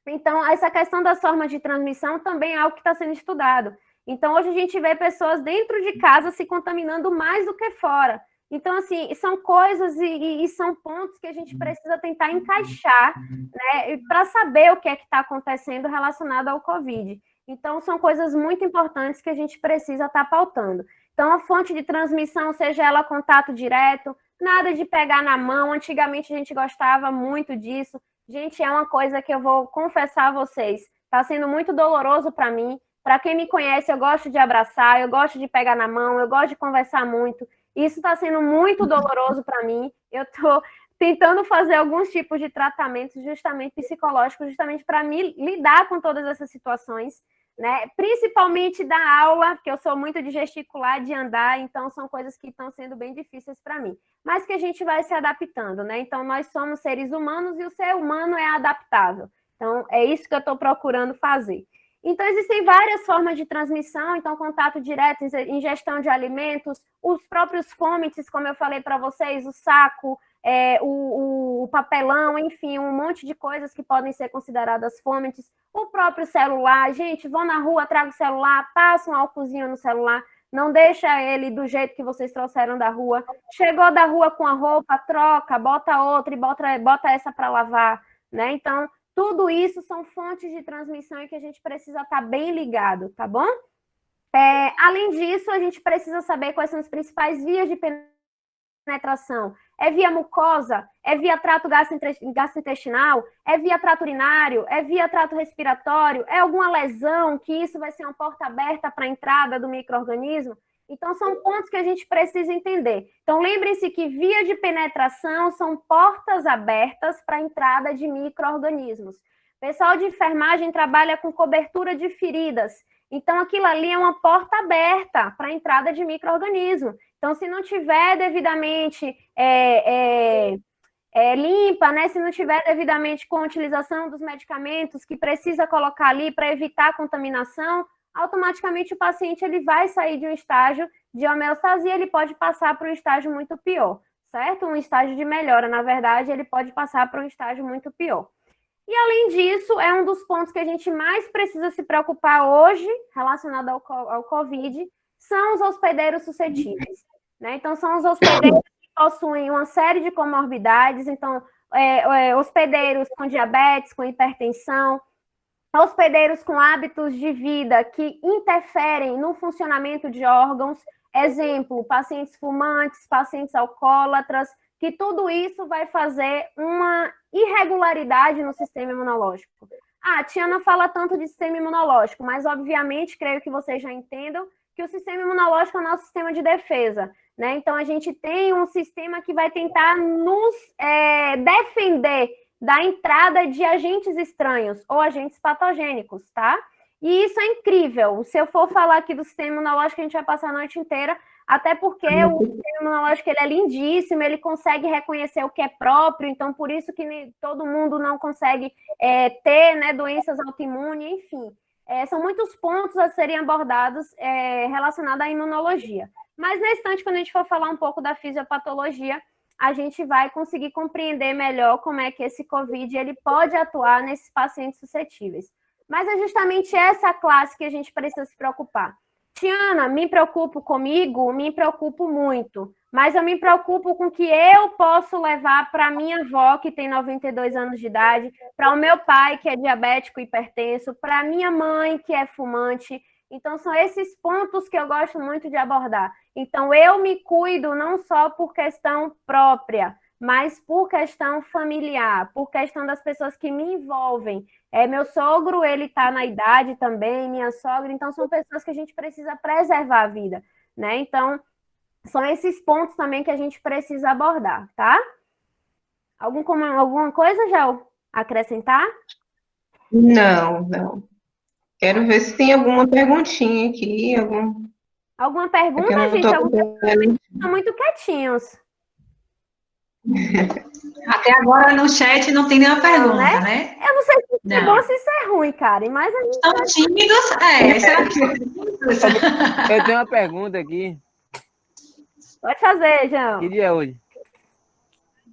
Então, essa questão das formas de transmissão também é algo que está sendo estudado. Então, hoje a gente vê pessoas dentro de casa se contaminando mais do que fora. Então, assim, são coisas e são pontos que a gente precisa tentar encaixar, né, para saber o que é que está acontecendo relacionado ao Covid. Então, são coisas muito importantes que a gente precisa estar pautando. Então, a fonte de transmissão, seja ela contato direto, nada de pegar na mão. Antigamente, a gente gostava muito disso. Gente, é uma coisa que eu vou confessar a vocês. Está sendo muito doloroso para mim. Para quem me conhece, eu gosto de abraçar, eu gosto de pegar na mão, eu gosto de conversar muito. Isso está sendo muito doloroso para mim. Eu estou tentando fazer alguns tipos de tratamentos justamente psicológicos, justamente para me lidar com todas essas situações, né? Principalmente da aula, porque eu sou muito de gesticular, de andar, então são coisas que estão sendo bem difíceis para mim, mas que a gente vai se adaptando, né? Então nós somos seres humanos e o ser humano é adaptável. Então é isso que eu estou procurando fazer. Então existem várias formas de transmissão, então contato direto, ingestão de alimentos, os próprios fomites, como eu falei para vocês, o saco, o papelão, enfim, um monte de coisas que podem ser consideradas fomites, o próprio celular, gente, vão na rua, traga o celular, passa um álcoolzinho no celular, não deixa ele do jeito que vocês trouxeram da rua, chegou da rua com a roupa, troca, bota outra e bota essa para lavar, né? Então, tudo isso são fontes de transmissão e que a gente precisa estar bem ligado, tá bom? Além disso, a gente precisa saber quais são as principais vias de penetração. É via mucosa? É via trato gastrointestinal? É via trato urinário? É via trato respiratório? É alguma lesão que isso vai ser uma porta aberta para a entrada do micro-organismo? Então, são pontos que a gente precisa entender. Então, lembrem-se que via de penetração são portas abertas para a entrada de micro-organismos. O pessoal de enfermagem trabalha com cobertura de feridas. Então, aquilo ali é uma porta aberta para a entrada de micro-organismo. Então, se não tiver devidamente limpa, né? Se não tiver devidamente com a utilização dos medicamentos que precisa colocar ali para evitar a contaminação, automaticamente o paciente ele vai sair de um estágio de homeostasia, ele pode passar para um estágio muito pior, certo? Um estágio de melhora, na verdade, ele pode passar para um estágio muito pior. E, além disso, é um dos pontos que a gente mais precisa se preocupar hoje, relacionado ao COVID, são os hospedeiros suscetíveis, né? Então, são os hospedeiros que possuem uma série de comorbidades, então, hospedeiros com diabetes, com hipertensão, hospedeiros com hábitos de vida que interferem no funcionamento de órgãos, exemplo, pacientes fumantes, pacientes alcoólatras, que tudo isso vai fazer uma irregularidade no sistema imunológico. A Tiana fala tanto de sistema imunológico, mas obviamente, creio que vocês já entendam que o sistema imunológico é o nosso sistema de defesa, né? Então, a gente tem um sistema que vai tentar nos defender da entrada de agentes estranhos ou agentes patogênicos, tá? E isso é incrível. Se eu for falar aqui do sistema imunológico, a gente vai passar a noite inteira, até porque o sistema imunológico ele é lindíssimo, ele consegue reconhecer o que é próprio, então por isso que todo mundo não consegue ter, né, doenças autoimunes, enfim. São muitos pontos a serem abordados relacionados à imunologia. Mas, nesse instante, quando a gente for falar um pouco da fisiopatologia, a gente vai conseguir compreender melhor como é que esse COVID ele pode atuar nesses pacientes suscetíveis. Mas é justamente essa classe que a gente precisa se preocupar. Tiana, me preocupo comigo? Me preocupo muito. Mas eu me preocupo com o que eu posso levar para a minha avó, que tem 92 anos de idade, para o meu pai, que é diabético e hipertenso, para a minha mãe, que é fumante. Então, são esses pontos que eu gosto muito de abordar. Então, eu me cuido não só por questão própria, mas por questão familiar, por questão das pessoas que me envolvem. Meu sogro, ele está na idade também, minha sogra, então são pessoas que a gente precisa preservar a vida, né? Então, são esses pontos também que a gente precisa abordar, tá? Alguma coisa, já acrescentar? Não. Quero ver se tem alguma perguntinha aqui, Alguma pergunta, gente? Estão muito quietinhos. Até agora no chat não tem nenhuma pergunta, né? Eu não sei se isso é bom ou se isso é ruim, cara. Mas a gente estão tímidos? Eu tenho uma pergunta aqui. Pode fazer, João. Que dia é hoje?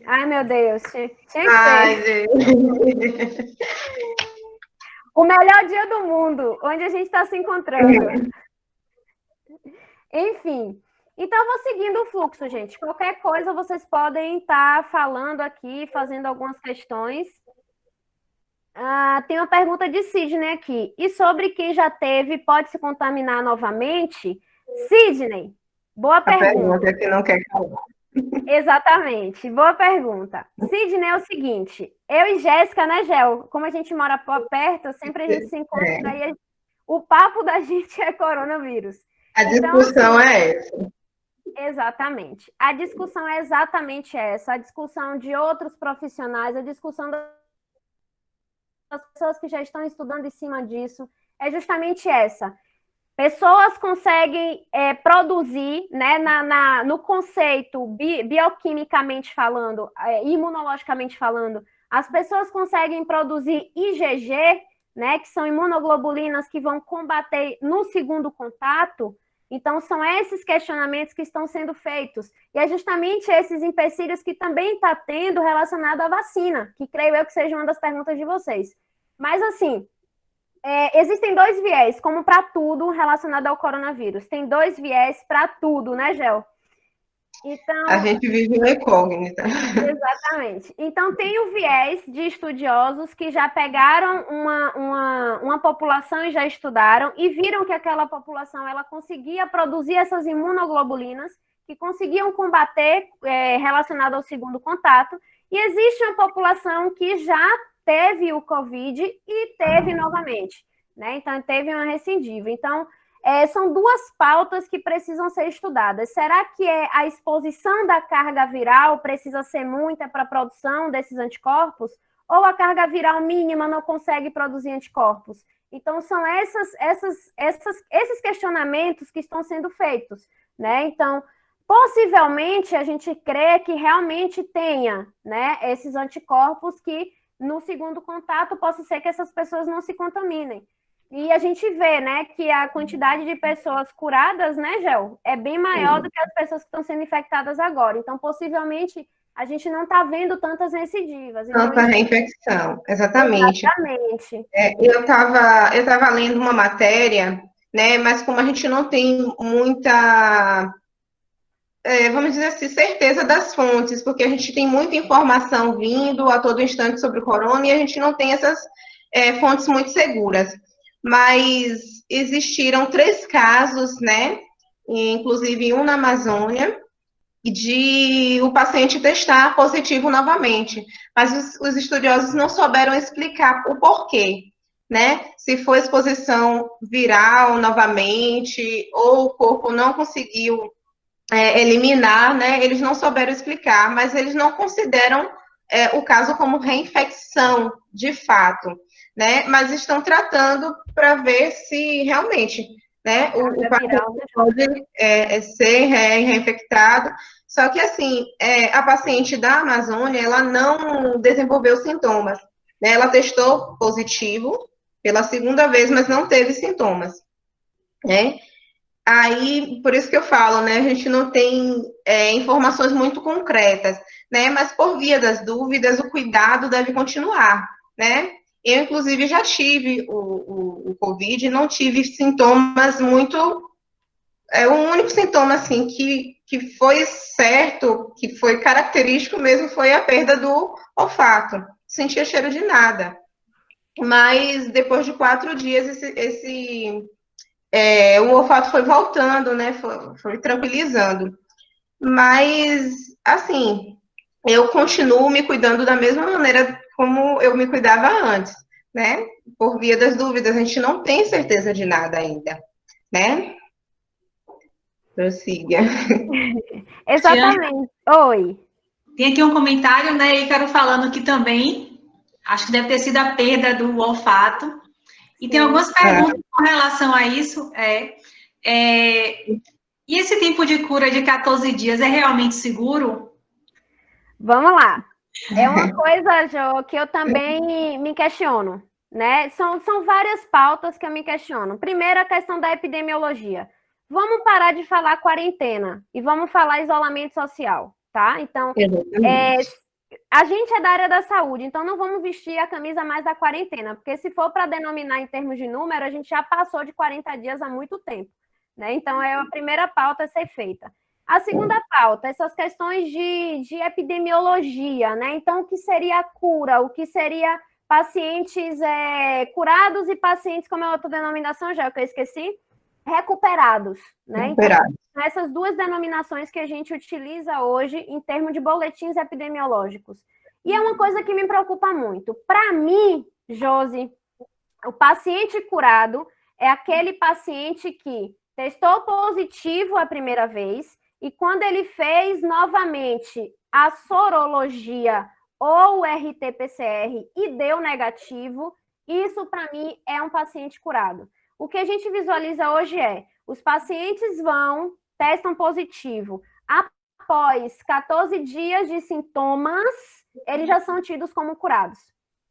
Ai, meu Deus. Tinha que ser. Gente. O melhor dia do mundo, onde a gente está se encontrando. Enfim. Então, eu vou seguindo o fluxo, gente. Qualquer coisa, vocês podem estar falando aqui, fazendo algumas questões. Tem uma pergunta de Sidney aqui. E sobre quem já teve, pode se contaminar novamente? Sidney, boa pergunta. A pergunta que não quer falar. Exatamente, boa pergunta. Sidney, é o seguinte, eu e Jéssica, né, Gel? Como a gente mora perto, sempre a gente se encontra, aí o papo da gente é coronavírus. A Então, discussão assim, é essa. exatamente. A discussão é exatamente essa, a discussão de outros profissionais, a discussão das pessoas que já estão estudando em cima disso, é justamente essa. Pessoas conseguem produzir, né, no conceito bioquimicamente falando, imunologicamente falando, as pessoas conseguem produzir IgG, né, que são imunoglobulinas que vão combater no segundo contato. Então, são esses questionamentos que estão sendo feitos. E é justamente esses empecilhos que também está tendo relacionado à vacina, que creio eu que seja uma das perguntas de vocês. Mas, assim, existem dois viés, como para tudo relacionado ao coronavírus. Tem dois viés para tudo, né, Gel? Então, A gente vive uma incógnita. exatamente. Então, tem o viés de estudiosos que já pegaram uma população e já estudaram e viram que aquela população ela conseguia produzir essas imunoglobulinas que conseguiam combater relacionado ao segundo contato. E existe uma população que já teve o Covid e teve novamente, né? Então, teve uma recidiva. Então, são duas pautas que precisam ser estudadas. Será que a exposição da carga viral precisa ser muita para a produção desses anticorpos? Ou a carga viral mínima não consegue produzir anticorpos? Então, são esses questionamentos que estão sendo feitos, né? Então, possivelmente, a gente crê que realmente tenha, né, esses anticorpos que, no segundo contato, possa ser que essas pessoas não se contaminem. E a gente vê, né, que a quantidade de pessoas curadas, né, Gel, é bem maior do que as pessoas que estão sendo infectadas agora. Então, possivelmente, a gente não está vendo tantas recidivas. Então, Tanta reinfecção, exatamente. Exatamente. Eu estava lendo uma matéria, né, mas como a gente não tem muita, vamos dizer assim, certeza das fontes, porque a gente tem muita informação vindo a todo instante sobre o corona e a gente não tem essas fontes muito seguras. Mas existiram 3 casos, né, inclusive um na Amazônia, de o paciente testar positivo novamente. Mas os estudiosos não souberam explicar o porquê, né? Se foi exposição viral novamente, ou o corpo não conseguiu eliminar, né? Eles não souberam explicar, mas eles não consideram o caso como reinfecção, de fato, né? Mas estão tratando para ver se realmente, né, o paciente pode ser reinfectado. Só que, assim, a paciente da Amazônia, ela não desenvolveu sintomas, né? Ela testou positivo pela segunda vez, mas não teve sintomas, né? Aí, por isso que eu falo, né? A gente não tem informações muito concretas, né? Mas por via das dúvidas, o cuidado deve continuar, né? Eu, inclusive, já tive o Covid e não tive sintomas muito... o único sintoma, assim, que foi certo, que foi característico mesmo, foi a perda do olfato. Não sentia cheiro de nada. Mas, depois de 4 dias, o olfato foi voltando, né? Foi tranquilizando. Mas, assim, eu continuo me cuidando da mesma maneira como eu me cuidava antes, né? Por via das dúvidas, a gente não tem certeza de nada ainda, né? Prossiga. Exatamente. Oi. Tem aqui um comentário, né, Ícaro, falando que também, acho que deve ter sido a perda do olfato. E tem algumas perguntas com relação a isso. E esse tempo de cura de 14 dias é realmente seguro? Vamos lá. É uma coisa, Jo, que eu também me questiono, né? São várias pautas que eu me questiono. Primeiro, a questão da epidemiologia. Vamos parar de falar quarentena e vamos falar isolamento social, tá? Então, a gente é da área da saúde, então não vamos vestir a camisa mais da quarentena, porque se for para denominar em termos de número, a gente já passou de 40 dias há muito tempo, né? Então, é a primeira pauta a ser feita. A segunda pauta, essas questões de epidemiologia, né? Então, o que seria a cura? O que seria pacientes curados e pacientes, como é a outra denominação, já que eu esqueci? Recuperados, né? Recuperados. Então, essas duas denominações que a gente utiliza hoje em termos de boletins epidemiológicos. E é uma coisa que me preocupa muito. Para mim, Josi, o paciente curado, é aquele paciente que testou positivo a primeira vez e quando ele fez novamente a sorologia ou o RT-PCR e deu negativo, isso para mim é um paciente curado. O que a gente visualiza hoje é, os pacientes testam positivo, após 14 dias de sintomas, eles já são tidos como curados.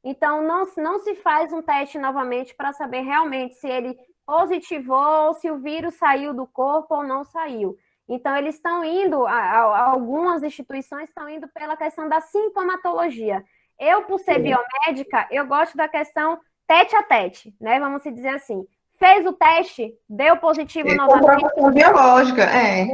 Então, não se faz um teste novamente para saber realmente se ele positivou, se o vírus saiu do corpo ou não saiu. Então, eles estão indo, algumas instituições estão indo pela questão da sintomatologia. Eu, por ser biomédica, eu gosto da questão tete a tete, né? Vamos dizer assim. Fez o teste, deu positivo novamente. Comprovação biológica,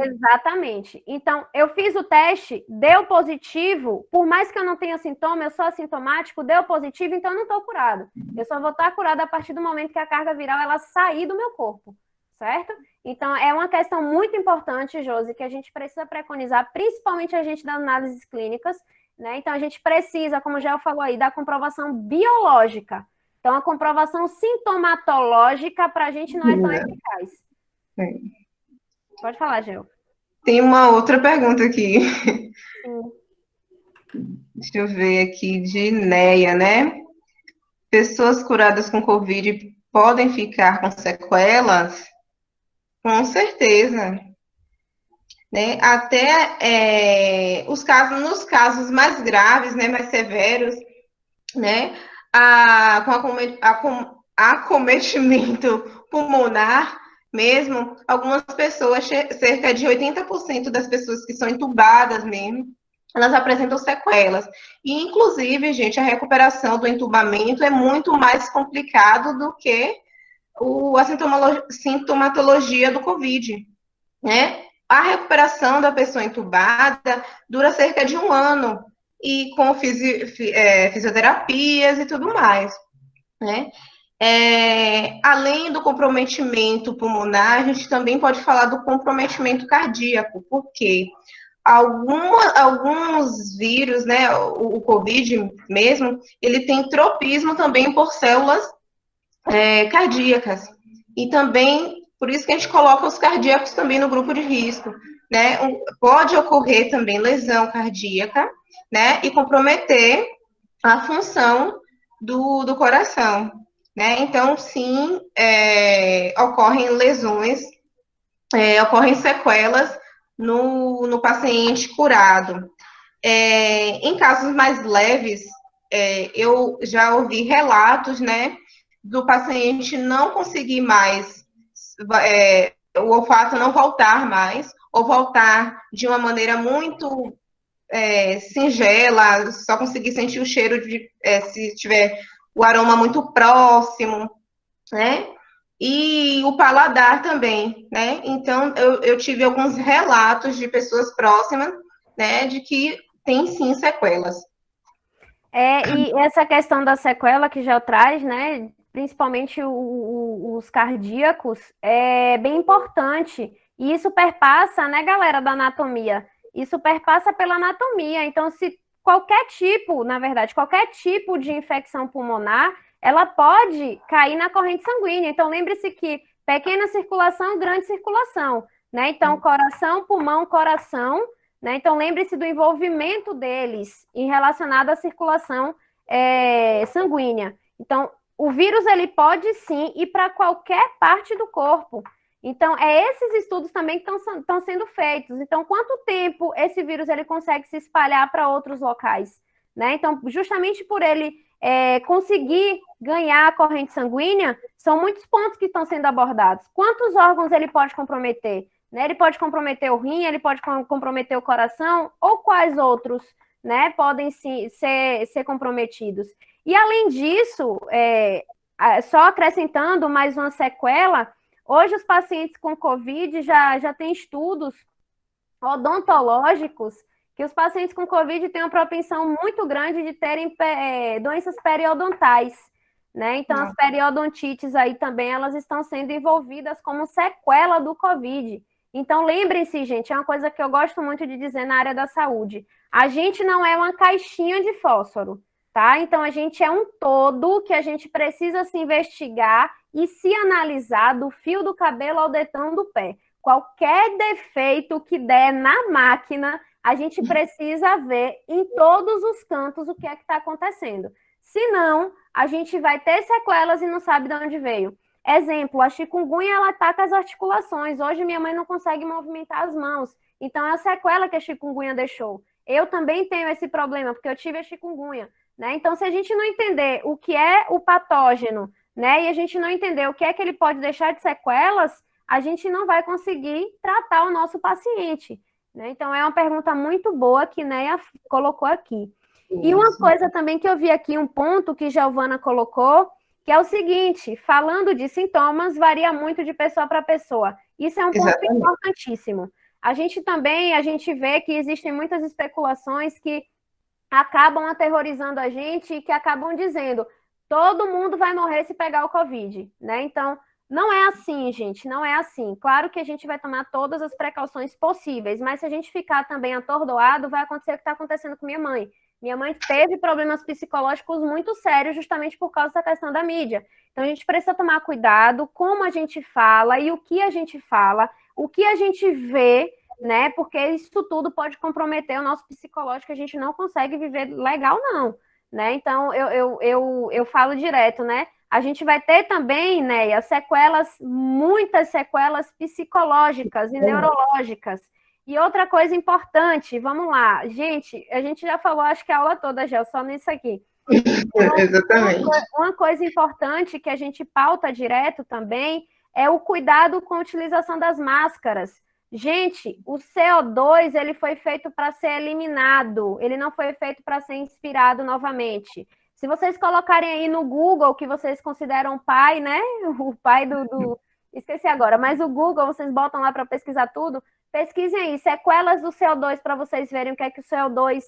Exatamente. Então, eu fiz o teste, deu positivo, por mais que eu não tenha sintoma, eu sou assintomático, deu positivo, então eu não estou curado. Eu só vou estar curada a partir do momento que a carga viral ela sair do meu corpo, certo? Então, é uma questão muito importante, Josi, que a gente precisa preconizar, principalmente a gente das análises clínicas, né? Então, a gente precisa, como o Gel falou aí, da comprovação biológica. Então, a comprovação sintomatológica para a gente não é tão eficaz. Pode falar, Gel. Tem uma outra pergunta aqui. Sim. Deixa eu ver aqui, de Neia, né? Pessoas curadas com Covid podem ficar com sequelas? Com certeza. Né? Até nos casos mais graves, né, mais severos, né, com acometimento pulmonar mesmo, algumas pessoas, cerca de 80% das pessoas que são entubadas mesmo, elas apresentam sequelas. E, inclusive, gente, a recuperação do entubamento é muito mais complicado do que a sintomatologia do Covid, né? A recuperação da pessoa entubada dura cerca de 1 ano, e com fisioterapias e tudo mais, né? Além do comprometimento pulmonar, a gente também pode falar do comprometimento cardíaco, porque alguns vírus, né, o Covid mesmo, ele tem tropismo também por células cardíacas, e também, por isso que a gente coloca os cardíacos também no grupo de risco, né? Pode ocorrer também lesão cardíaca, né, e comprometer a função do coração, né? Então, sim, ocorrem lesões, ocorrem sequelas no paciente curado. Em casos mais leves, eu já ouvi relatos, né, do paciente não conseguir mais, o olfato não voltar mais, ou voltar de uma maneira muito singela, só conseguir sentir o cheiro se tiver o aroma muito próximo, né? E o paladar também, né? Então, eu tive alguns relatos de pessoas próximas, né, de que tem sim sequelas. E essa questão da sequela que já traz, né? Principalmente os cardíacos, é bem importante. E isso perpassa, né, galera, da anatomia? Isso perpassa pela anatomia. Então, se qualquer tipo, na verdade, qualquer tipo de infecção pulmonar, ela pode cair na corrente sanguínea. Então, lembre-se que pequena circulação, grande circulação, né? Então, coração, pulmão, coração, né? Então, lembre-se do envolvimento deles em relacionado à circulação sanguínea. Então, o vírus, ele pode sim ir para qualquer parte do corpo. Então, esses estudos também que estão sendo feitos. Então, quanto tempo esse vírus ele consegue se espalhar para outros locais, né? Então, justamente por ele conseguir ganhar a corrente sanguínea, são muitos pontos que estão sendo abordados. Quantos órgãos ele pode comprometer? Né? Ele pode comprometer o rim, ele pode comprometer o coração, ou quais outros, né, podem ser comprometidos? E, além disso, só acrescentando mais uma sequela, hoje os pacientes com Covid já têm estudos odontológicos que os pacientes com Covid têm uma propensão muito grande de terem doenças periodontais, né? Então, as periodontites aí também, elas estão sendo envolvidas como sequela do Covid. Então, lembrem-se, gente, é uma coisa que eu gosto muito de dizer na área da saúde. A gente não é uma caixinha de fósforo. tá? Então, a gente é um todo que a gente precisa se investigar e se analisar do fio do cabelo ao dedão do pé. Qualquer defeito que der na máquina, a gente precisa ver em todos os cantos o que é que está acontecendo. Senão, a gente vai ter sequelas e não sabe de onde veio. Exemplo, a chikungunya, ela ataca as articulações. Hoje, minha mãe não consegue movimentar as mãos. Então, é a sequela que a chikungunya deixou. Eu também tenho esse problema, porque eu tive a chikungunya, né? Então, se a gente não entender o que é o patógeno, né, e a gente não entender o que é que ele pode deixar de sequelas, a gente não vai conseguir tratar o nosso paciente, né? Então, é uma pergunta muito boa que Neia colocou aqui. E uma coisa também que eu vi aqui, um ponto que Giovana colocou, que é o seguinte, falando de sintomas, varia muito de pessoa para pessoa. Isso é um ponto importantíssimo. A gente vê que existem muitas especulações que acabam aterrorizando a gente e que acabam dizendo, todo mundo vai morrer se pegar o Covid, né? Então, não é assim, gente, não é assim. Claro que a gente vai tomar todas as precauções possíveis, mas se a gente ficar também atordoado, vai acontecer o que está acontecendo com minha mãe. Minha mãe teve problemas psicológicos muito sérios justamente por causa da questão da mídia. Então, a gente precisa tomar cuidado como a gente fala e o que a gente fala, o que a gente vê, né? Porque isso tudo pode comprometer o nosso psicológico, a gente não consegue viver legal, não, né? Então, eu falo direto, né? A gente vai ter também, né, muitas sequelas psicológicas e neurológicas. E outra coisa importante, vamos lá, gente, a gente já falou, acho que a aula toda, Gel, só nisso aqui. Exatamente. Uma coisa importante que a gente pauta direto também é o cuidado com a utilização das máscaras. Gente, o CO2, ele foi feito para ser eliminado, ele não foi feito para ser inspirado novamente. Se vocês colocarem aí no Google, que vocês consideram pai, né? O pai esqueci agora, mas o Google, vocês botam lá para pesquisar tudo, pesquisem aí, sequelas do CO2 para vocês verem o que é que o CO2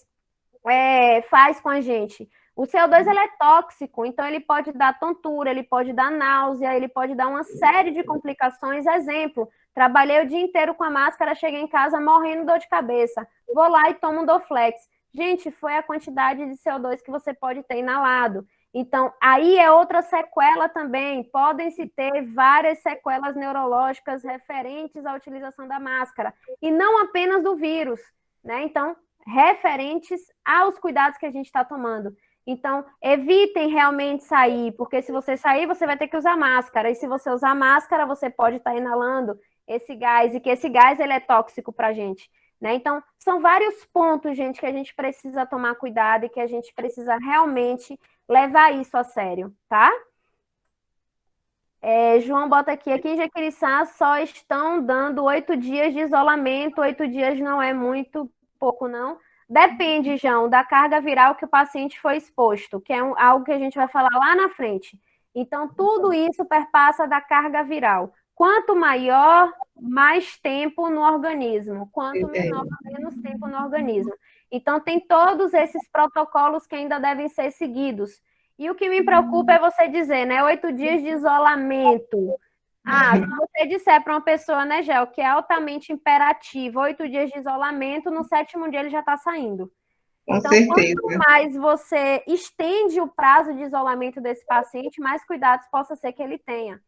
faz com a gente. O CO2 ele é tóxico, então ele pode dar tontura, ele pode dar náusea, ele pode dar uma série de complicações. Exemplo, trabalhei o dia inteiro com a máscara, cheguei em casa morrendo de dor de cabeça. Vou lá e tomo um Dorflex. Gente, foi a quantidade de CO2 que você pode ter inalado. Então, aí é outra sequela também. Podem-se ter várias sequelas neurológicas referentes à utilização da máscara. E não apenas do vírus, né? Então, referentes aos cuidados que a gente está tomando. Então, evitem realmente sair, porque se você sair, você vai ter que usar máscara. E se você usar máscara, você pode estar inalando esse gás, e que esse gás ele é tóxico para a gente. Né? Então, são vários pontos, gente, que a gente precisa tomar cuidado e que a gente precisa realmente levar isso a sério, tá? João bota aqui em Jaquiriçá só estão dando 8 dias de isolamento, 8 dias não é muito pouco, não. Depende, João, da carga viral que o paciente foi exposto, que é algo que a gente vai falar lá na frente. Então, tudo isso perpassa da carga viral. Quanto maior, mais tempo no organismo. Quanto menor, menos tempo no organismo. Então, tem todos esses protocolos que ainda devem ser seguidos. E o que me preocupa é você dizer, né? 8 dias de isolamento. Se você disser para uma pessoa, né, Gel, que é altamente imperativo, 8 dias de isolamento, no 7º dia ele já está saindo. Então, quanto mais você estende o prazo de isolamento desse paciente, mais cuidados possa ser que ele tenha.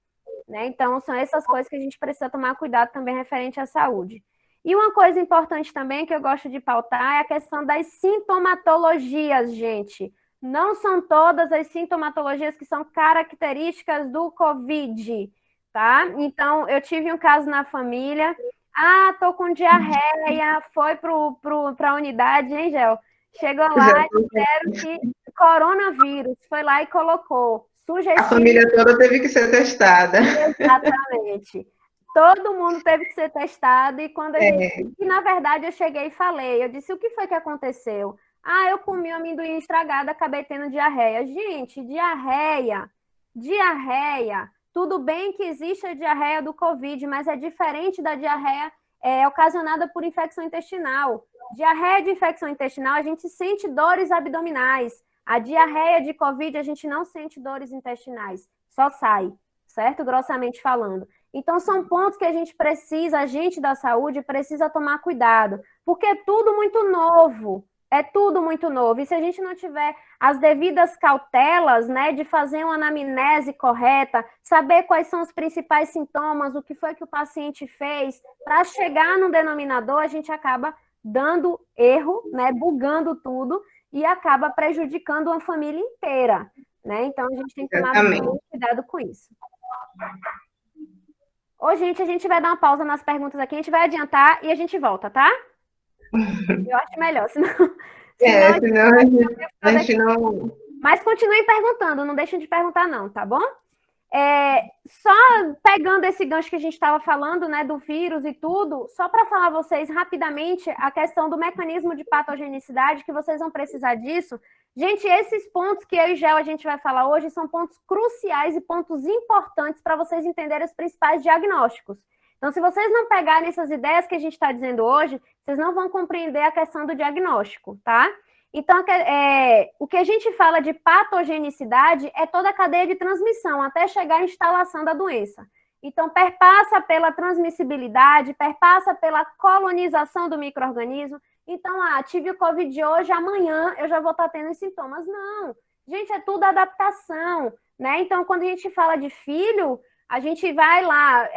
Né? Então, são essas coisas que a gente precisa tomar cuidado também referente à saúde. E uma coisa importante também que eu gosto de pautar é a questão das sintomatologias, gente. Não são todas as sintomatologias que são características do COVID, tá? Então, eu tive um caso na família, tô com diarreia, foi para a unidade, hein, Gel? Chegou lá e disseram que coronavírus, foi lá e colocou. Sugestivo. A família toda teve que ser testada. Exatamente. Todo mundo teve que ser testado, e quando e na verdade eu cheguei e falei, eu disse, o que foi que aconteceu? Eu comi um amendoim estragado, acabei tendo diarreia. Gente, diarreia, tudo bem que existe a diarreia do Covid, mas é diferente da diarreia ocasionada por infecção intestinal. Diarreia de infecção intestinal, a gente sente dores abdominais. A diarreia de Covid, a gente não sente dores intestinais, só sai, certo? Grossamente falando. Então, são pontos que a gente da saúde, precisa tomar cuidado, porque é tudo muito novo. É tudo muito novo. E se a gente não tiver as devidas cautelas, né, de fazer uma anamnese correta, saber quais são os principais sintomas, o que foi que o paciente fez, para chegar no denominador, a gente acaba dando erro, né, bugando tudo e acaba prejudicando uma família inteira, né? Então a gente tem que tomar muito cuidado com isso. Ô, gente, a gente vai dar uma pausa nas perguntas aqui, a gente vai adiantar e a gente volta, tá? Eu acho melhor, senão a gente não... Mas continuem perguntando, não deixem de perguntar não, tá bom? Só pegando esse gancho que a gente estava falando, né, do vírus e tudo, só para falar a vocês rapidamente a questão do mecanismo de patogenicidade, que vocês vão precisar disso. Gente, esses pontos que eu e Gel a gente vai falar hoje são pontos cruciais e pontos importantes para vocês entenderem os principais diagnósticos. Então, se vocês não pegarem essas ideias que a gente está dizendo hoje, vocês não vão compreender a questão do diagnóstico, tá? Então, o que a gente fala de patogenicidade é toda a cadeia de transmissão, até chegar à instalação da doença. Então, perpassa pela transmissibilidade, perpassa pela colonização do micro-organismo. Então, tive o Covid hoje, amanhã eu já vou estar tendo os sintomas. Não, gente, é tudo adaptação, né? Então, quando a gente fala de filho, a gente vai lá,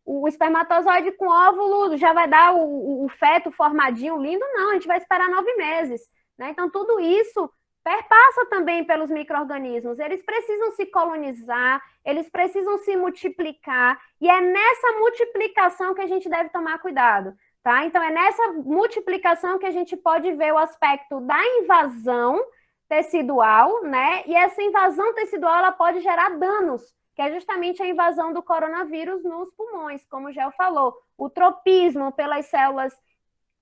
o espermatozoide com óvulo já vai dar o feto formadinho lindo? Não, a gente vai esperar 9 meses. Né? Então, tudo isso perpassa também pelos micro-organismos. Eles precisam se colonizar, eles precisam se multiplicar, e é nessa multiplicação que a gente deve tomar cuidado. Tá? Então, é nessa multiplicação que a gente pode ver o aspecto da invasão tecidual, né? E essa invasão tecidual ela pode gerar danos, que é justamente a invasão do coronavírus nos pulmões, como o Gel falou, o tropismo pelas células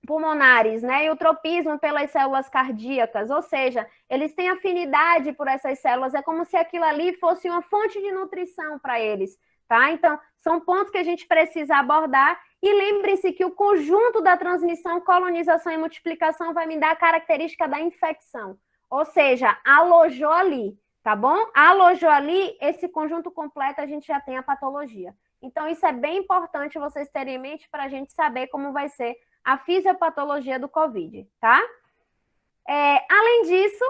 pulmonares, né, e o tropismo pelas células cardíacas, ou seja, eles têm afinidade por essas células, é como se aquilo ali fosse uma fonte de nutrição para eles, tá? Então, são pontos que a gente precisa abordar, e lembre-se que o conjunto da transmissão, colonização e multiplicação vai me dar a característica da infecção, ou seja, alojou ali, tá bom? Alojou ali, esse conjunto completo a gente já tem a patologia. Então, isso é bem importante vocês terem em mente para a gente saber como vai ser a fisiopatologia do Covid, tá? Além disso,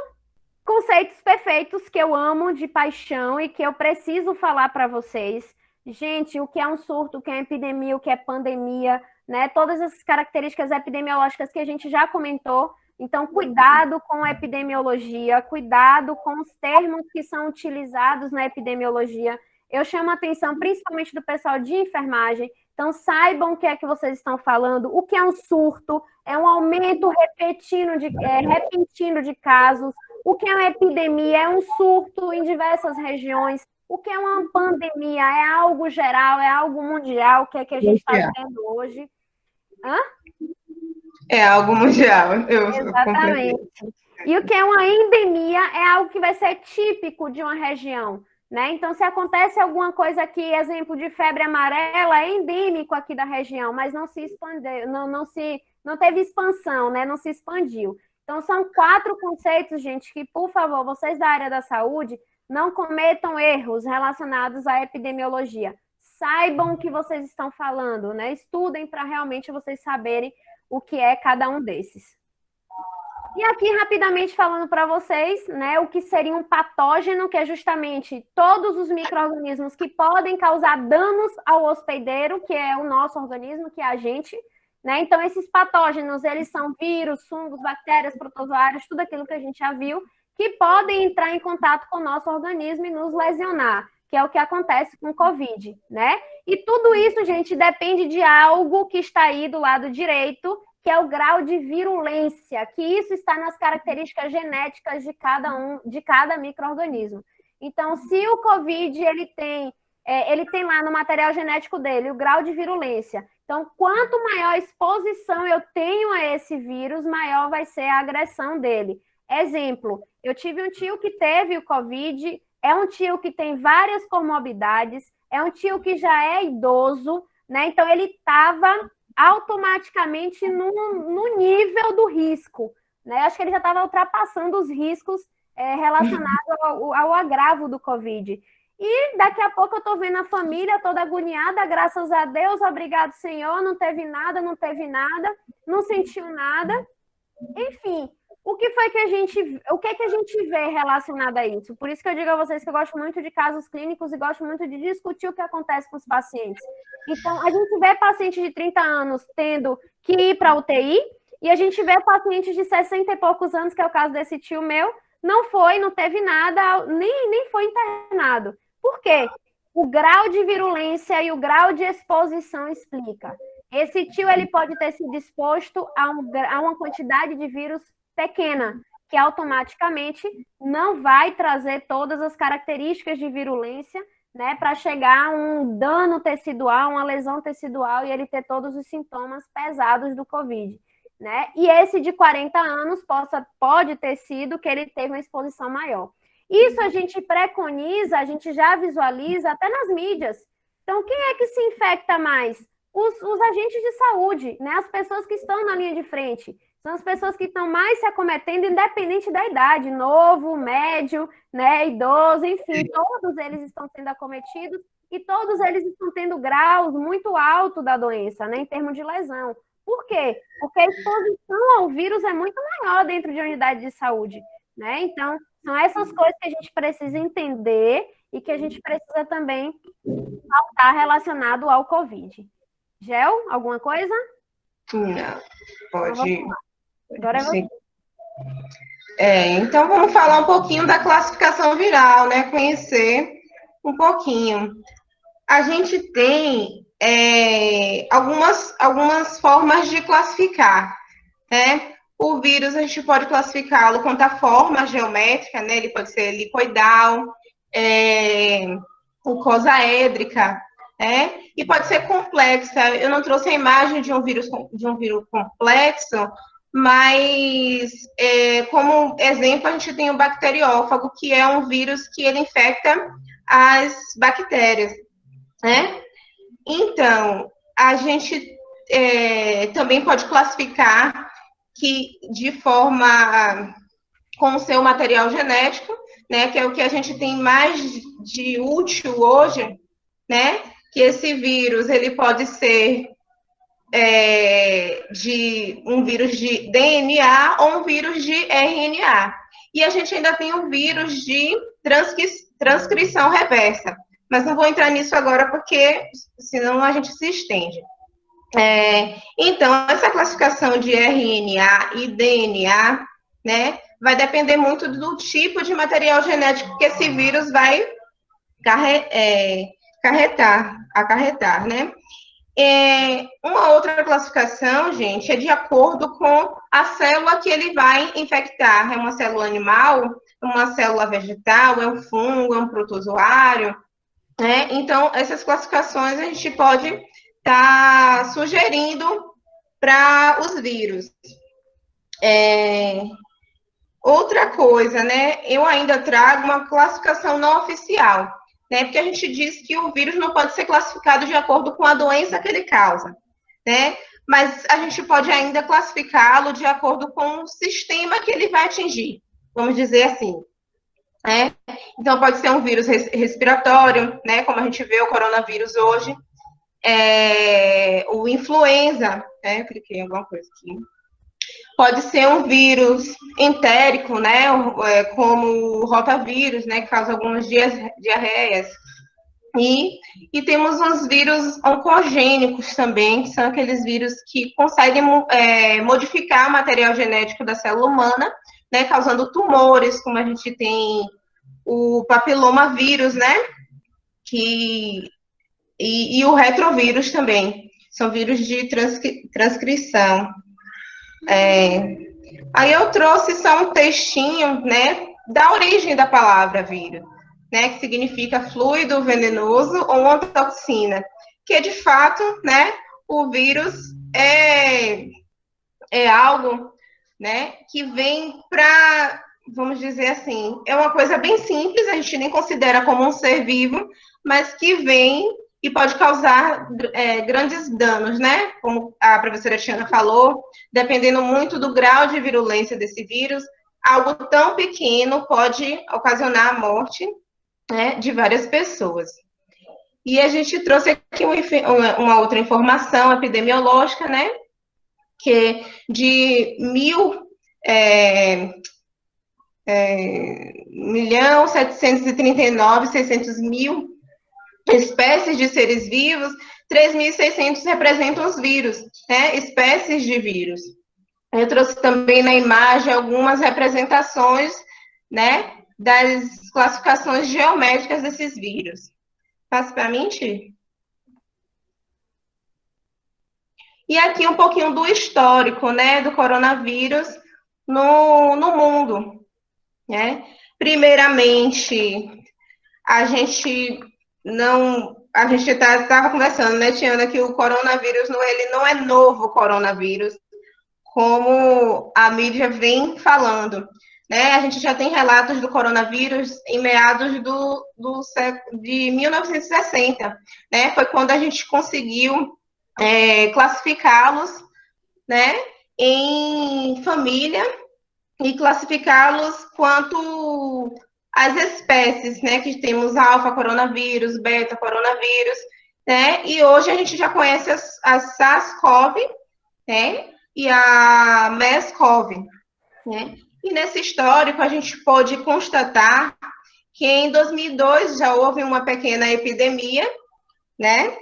conceitos perfeitos que eu amo de paixão e que eu preciso falar para vocês. Gente, o que é um surto, o que é epidemia, o que é pandemia, né? Todas essas características epidemiológicas que a gente já comentou. Então, cuidado com a epidemiologia, cuidado com os termos que são utilizados na epidemiologia. Eu chamo a atenção principalmente do pessoal de enfermagem. Então, saibam o que é que vocês estão falando. O que é um surto? É um aumento repentino de casos. O que é uma epidemia? É um surto em diversas regiões. O que é uma pandemia? É algo geral, é algo mundial, que é que a gente está vendo hoje. Hã? É algo mundial. Exatamente. E o que é uma endemia é algo que vai ser típico de uma região. Né? Então, se acontece alguma coisa aqui, exemplo de febre amarela, é endêmico aqui da região, mas não se expandeu, não teve expansão, né? Não se expandiu. Então, são 4 conceitos, gente, que, por favor, vocês da área da saúde, não cometam erros relacionados à epidemiologia. Saibam o que vocês estão falando, né? Estudem para realmente vocês saberem o que é cada um desses. E aqui, rapidamente falando para vocês, né, o que seria um patógeno, que é justamente todos os micro-organismos que podem causar danos ao hospedeiro, que é o nosso organismo, que é a gente, né? Então, esses patógenos, eles são vírus, fungos, bactérias, protozoários, tudo aquilo que a gente já viu, que podem entrar em contato com o nosso organismo e nos lesionar, que é o que acontece com o Covid, né? E tudo isso, gente, depende de algo que está aí do lado direito, que é o grau de virulência, que isso está nas características genéticas de cada micro-organismo. Então, se o Covid ele tem lá no material genético dele o grau de virulência. Então, quanto maior a exposição eu tenho a esse vírus, maior vai ser a agressão dele. Exemplo, eu tive um tio que teve o Covid, é um tio que tem várias comorbidades, é um tio que já é idoso, né? Então, ele estava automaticamente no nível do risco, né? Acho que ele já estava ultrapassando os riscos relacionados ao agravo do Covid. E daqui a pouco eu estou vendo a família toda agoniada, graças a Deus, obrigado, Senhor, não teve nada, não sentiu nada. Enfim, o que é que a gente vê relacionado a isso? Por isso que eu digo a vocês que eu gosto muito de casos clínicos e gosto muito de discutir o que acontece com os pacientes. Então, a gente vê pacientes de 30 anos tendo que ir para a UTI, e a gente vê pacientes de 60 e poucos anos, que é o caso desse tio meu, não teve nada, nem foi internado. Por quê? O grau de virulência e o grau de exposição explica. Esse tio ele pode ter sido exposto a uma quantidade de vírus pequena, que automaticamente não vai trazer todas as características de virulência, né, para chegar a um dano tecidual, uma lesão tecidual, e ele ter todos os sintomas pesados do Covid. Né? E esse de 40 anos pode ter sido que ele teve uma exposição maior. Isso a gente preconiza, a gente já visualiza até nas mídias. Então, quem é que se infecta mais? Os agentes de saúde, né? As pessoas que estão na linha de frente. São as pessoas que estão mais se acometendo, independente da idade, novo, médio, né, idoso, enfim, todos eles estão sendo acometidos e todos eles estão tendo graus muito altos da doença, né, em termos de lesão. Por quê? Porque a exposição ao vírus é muito maior dentro de unidade de saúde, né? Então, são essas coisas que a gente precisa entender e que a gente precisa também estar relacionado ao Covid. Gel, alguma coisa? Não, pode. Agora é você. Então vamos falar um pouquinho da classificação viral, né? Conhecer um pouquinho. A gente tem algumas formas de classificar, né? O vírus, a gente pode classificá-lo quanto à forma geométrica, né? Ele pode ser helicoidal, mucosaédrica, né? E pode ser complexa. Eu não trouxe a imagem de um vírus complexo, mas como exemplo, a gente tem o bacteriófago, que é um vírus que ele infecta as bactérias, né? Então, a gente também pode classificar que de forma com o seu material genético, né, que é o que a gente tem mais de útil hoje, né, que esse vírus ele pode ser de um vírus de DNA ou um vírus de RNA. E a gente ainda tem um vírus de transcrição reversa. Mas não vou entrar nisso agora, porque senão a gente se estende. Então, essa classificação de RNA e DNA, né, vai depender muito do tipo de material genético que esse vírus vai acarretar, né? Uma outra classificação, gente, é de acordo com a célula que ele vai infectar. É uma célula animal, uma célula vegetal, é um fungo, é um protozoário, né? Então, essas classificações a gente pode estar sugerindo para os vírus. Outra coisa, né? Eu ainda trago uma classificação não oficial, né? Porque a gente diz que o vírus não pode ser classificado de acordo com a doença que ele causa, né? Mas a gente pode ainda classificá-lo de acordo com o sistema que ele vai atingir, vamos dizer assim. Então, pode ser um vírus respiratório, né? Como a gente vê o coronavírus hoje, o influenza, né? Cliquei em alguma coisa aqui. Pode ser um vírus entérico, né? Como o rotavírus, né? Que causa algumas diarreias. E temos uns vírus oncogênicos também, que são aqueles vírus que conseguem modificar o material genético da célula humana, né? Causando tumores, como a gente tem o papilomavírus, né? E o retrovírus também. São vírus de transcrição. Aí eu trouxe só um textinho, né, da origem da palavra vírus, né, que significa fluido venenoso ou uma toxina, que de fato, né, o vírus é algo, né, que vem para, vamos dizer assim, é uma coisa bem simples, a gente nem considera como um ser vivo, mas que vem e pode causar grandes danos, né? Como a professora Tiana falou, dependendo muito do grau de virulência desse vírus, algo tão pequeno pode ocasionar a morte, né, de várias pessoas. E a gente trouxe aqui uma outra informação epidemiológica, né? Que de 1.739.600.000 espécies de seres vivos, 3.600 representam os vírus, né? Espécies de vírus. Eu trouxe também na imagem algumas representações, né, das classificações geométricas desses vírus. Passa para mim, Ti? E aqui um pouquinho do histórico, né, do coronavírus no mundo, né? Primeiramente, a gente estava conversando, né, Tiana, que o coronavírus ele não é novo coronavírus, como a mídia vem falando, né? A gente já tem relatos do coronavírus em meados de 1960, né? Foi quando a gente conseguiu classificá-los, né, em família e classificá-los quanto as espécies, né, que temos alfa coronavírus, beta coronavírus, né? E hoje a gente já conhece as SARS-CoV, né? E a MERS-CoV, né? E nesse histórico a gente pode constatar que em 2002 já houve uma pequena epidemia, né?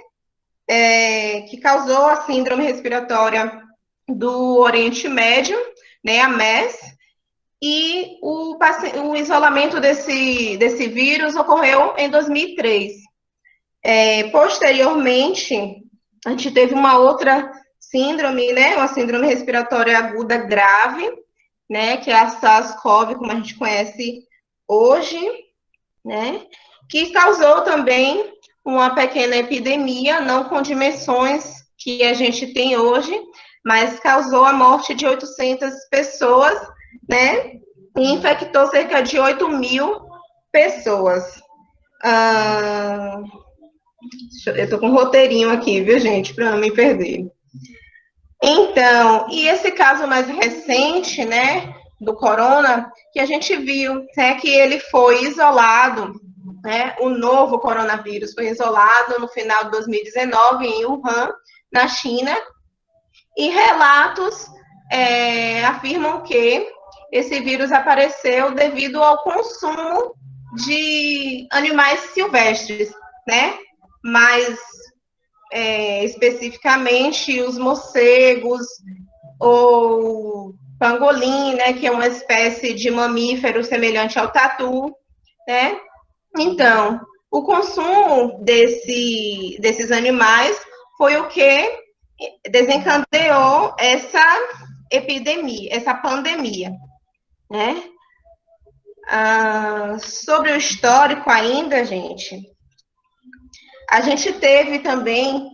Que causou a síndrome respiratória do Oriente Médio, né? A MERS, e o isolamento desse vírus ocorreu em 2003. Posteriormente, a gente teve uma outra síndrome, né, uma síndrome respiratória aguda grave, né, que é a SARS-CoV, como a gente conhece hoje, né, que causou também uma pequena epidemia, não com dimensões que a gente tem hoje, mas causou a morte de 800 pessoas, né, e infectou cerca de 8.000 pessoas. Eu estou com um roteirinho aqui, viu, gente, para não me perder. Então, e esse caso mais recente, né, do corona, que a gente viu, né, que ele foi isolado, né, o novo coronavírus foi isolado no final de 2019 em Wuhan, na China, e relatos afirmam que esse vírus apareceu devido ao consumo de animais silvestres, né, mais especificamente os morcegos ou pangolim, né, que é uma espécie de mamífero semelhante ao tatu, né? Então, o consumo desses animais foi o que desencadeou essa epidemia, essa pandemia, né? Sobre o histórico ainda, gente, a gente teve também,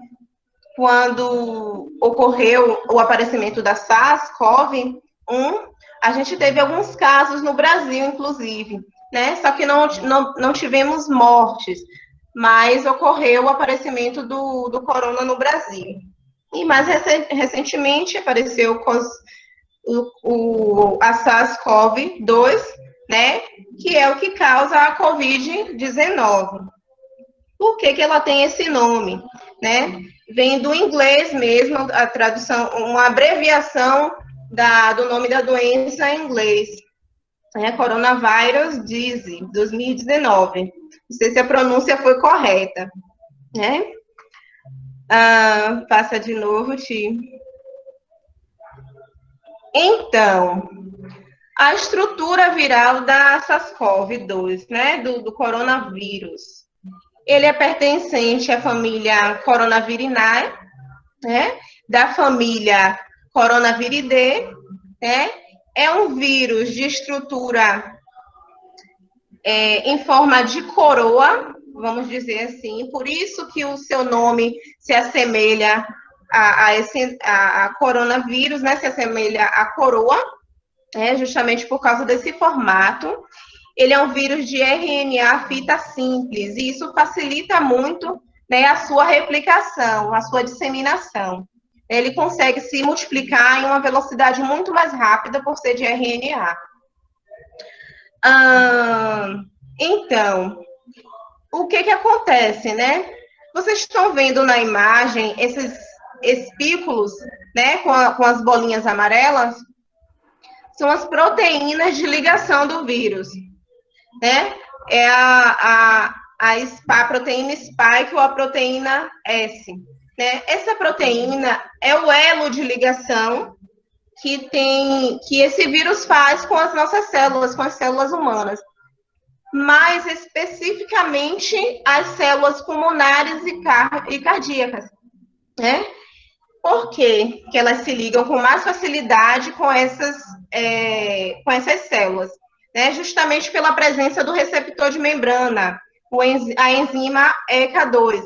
quando ocorreu o aparecimento da SARS-CoV-1, a gente teve alguns casos no Brasil, inclusive, né? Só que não tivemos mortes, mas ocorreu o aparecimento do corona no Brasil. E mais recentemente apareceu a SARS-CoV-2, né? Que é o que causa a Covid-19. Por que ela tem esse nome, né? Vem do inglês mesmo, a tradução, uma abreviação do nome da doença em inglês, né? Coronavirus Disease, 2019. Não sei se a pronúncia foi correta, né? Passa de novo, Ti. Então, a estrutura viral da SARS-CoV-2, né? Do coronavírus. Ele é pertencente à família Coronavirinae, né? Da família Coronaviridae, né? É um vírus de estrutura em forma de coroa, vamos dizer assim, por isso que o seu nome se assemelha a coronavírus, né? Se assemelha à coroa, justamente por causa desse formato. Ele é um vírus de RNA fita simples, e isso facilita muito, né, a sua replicação, a sua disseminação. Ele consegue se multiplicar em uma velocidade muito mais rápida por ser de RNA. Então, o que acontece, né? Vocês estão vendo na imagem esses espículos, né, com as bolinhas amarelas? são as proteínas de ligação do vírus, né? É a proteína spike ou a proteína S, né? Essa proteína é o elo de ligação que esse vírus faz com as nossas células, com as células humanas. Mais especificamente as células pulmonares e cardíacas, né? Por que elas se ligam com mais facilidade com essas células? Né? Justamente pela presença do receptor de membrana, a enzima ECA2,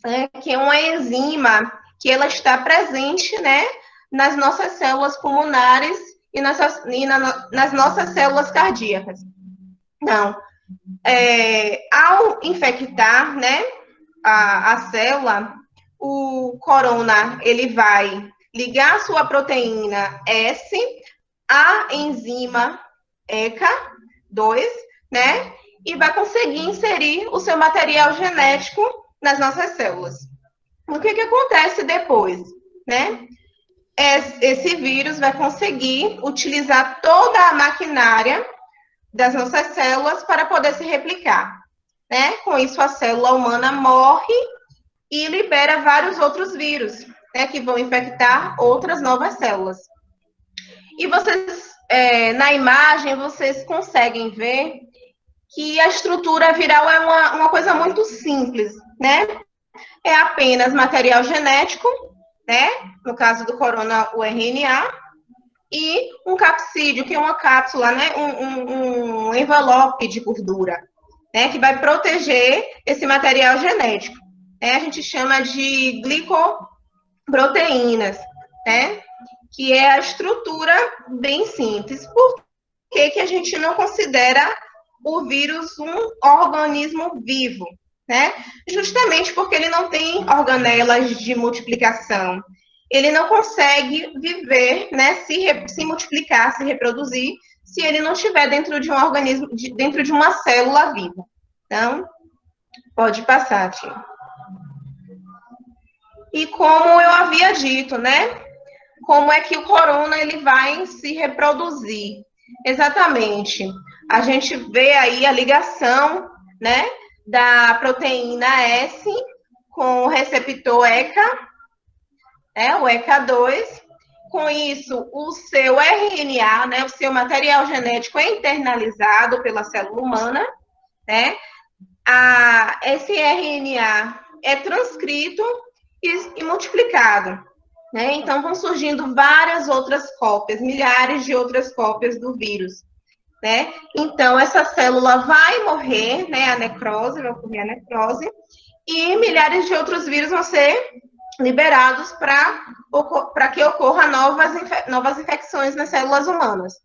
né? Que é uma enzima que ela está presente, né, nas nossas células pulmonares e nas nossas células cardíacas. Então, ao infectar, né, a célula, o corona, ele vai ligar a sua proteína S à enzima ECA2, né, e vai conseguir inserir o seu material genético nas nossas células. O que acontece depois, né? Esse vírus vai conseguir utilizar toda a maquinária das nossas células para poder se replicar, né? Com isso, a célula humana morre e libera vários outros vírus, né? Que vão infectar outras novas células. E vocês, na imagem, vocês conseguem ver que a estrutura viral é uma coisa muito simples, né? É apenas material genético, né? No caso do corona, o RNA, e um capsídeo, que é uma cápsula, né? Um envelope de gordura, né? Que vai proteger esse material genético. A gente chama de glicoproteínas, né? Que é a estrutura bem simples. Por que a gente não considera o vírus um organismo vivo, né? Justamente porque ele não tem organelas de multiplicação. Ele não consegue viver, né, se multiplicar, se reproduzir, se ele não estiver dentro de um organismo, dentro de uma célula viva. Então, pode passar, Tio. E como eu havia dito, né? Como é que o corona ele vai se reproduzir? Exatamente. A gente vê aí a ligação, né, da proteína S com o receptor ECA, o ECA2. Com isso, o seu RNA, né, o seu material genético é internalizado pela célula humana, né? Esse RNA é transcrito e multiplicado, né? Então, vão surgindo várias outras cópias, milhares de outras cópias do vírus, né? Então, essa célula vai morrer, né? Vai ocorrer a necrose, e milhares de outros vírus vão ser liberados para que ocorram novas infecções nas células humanas.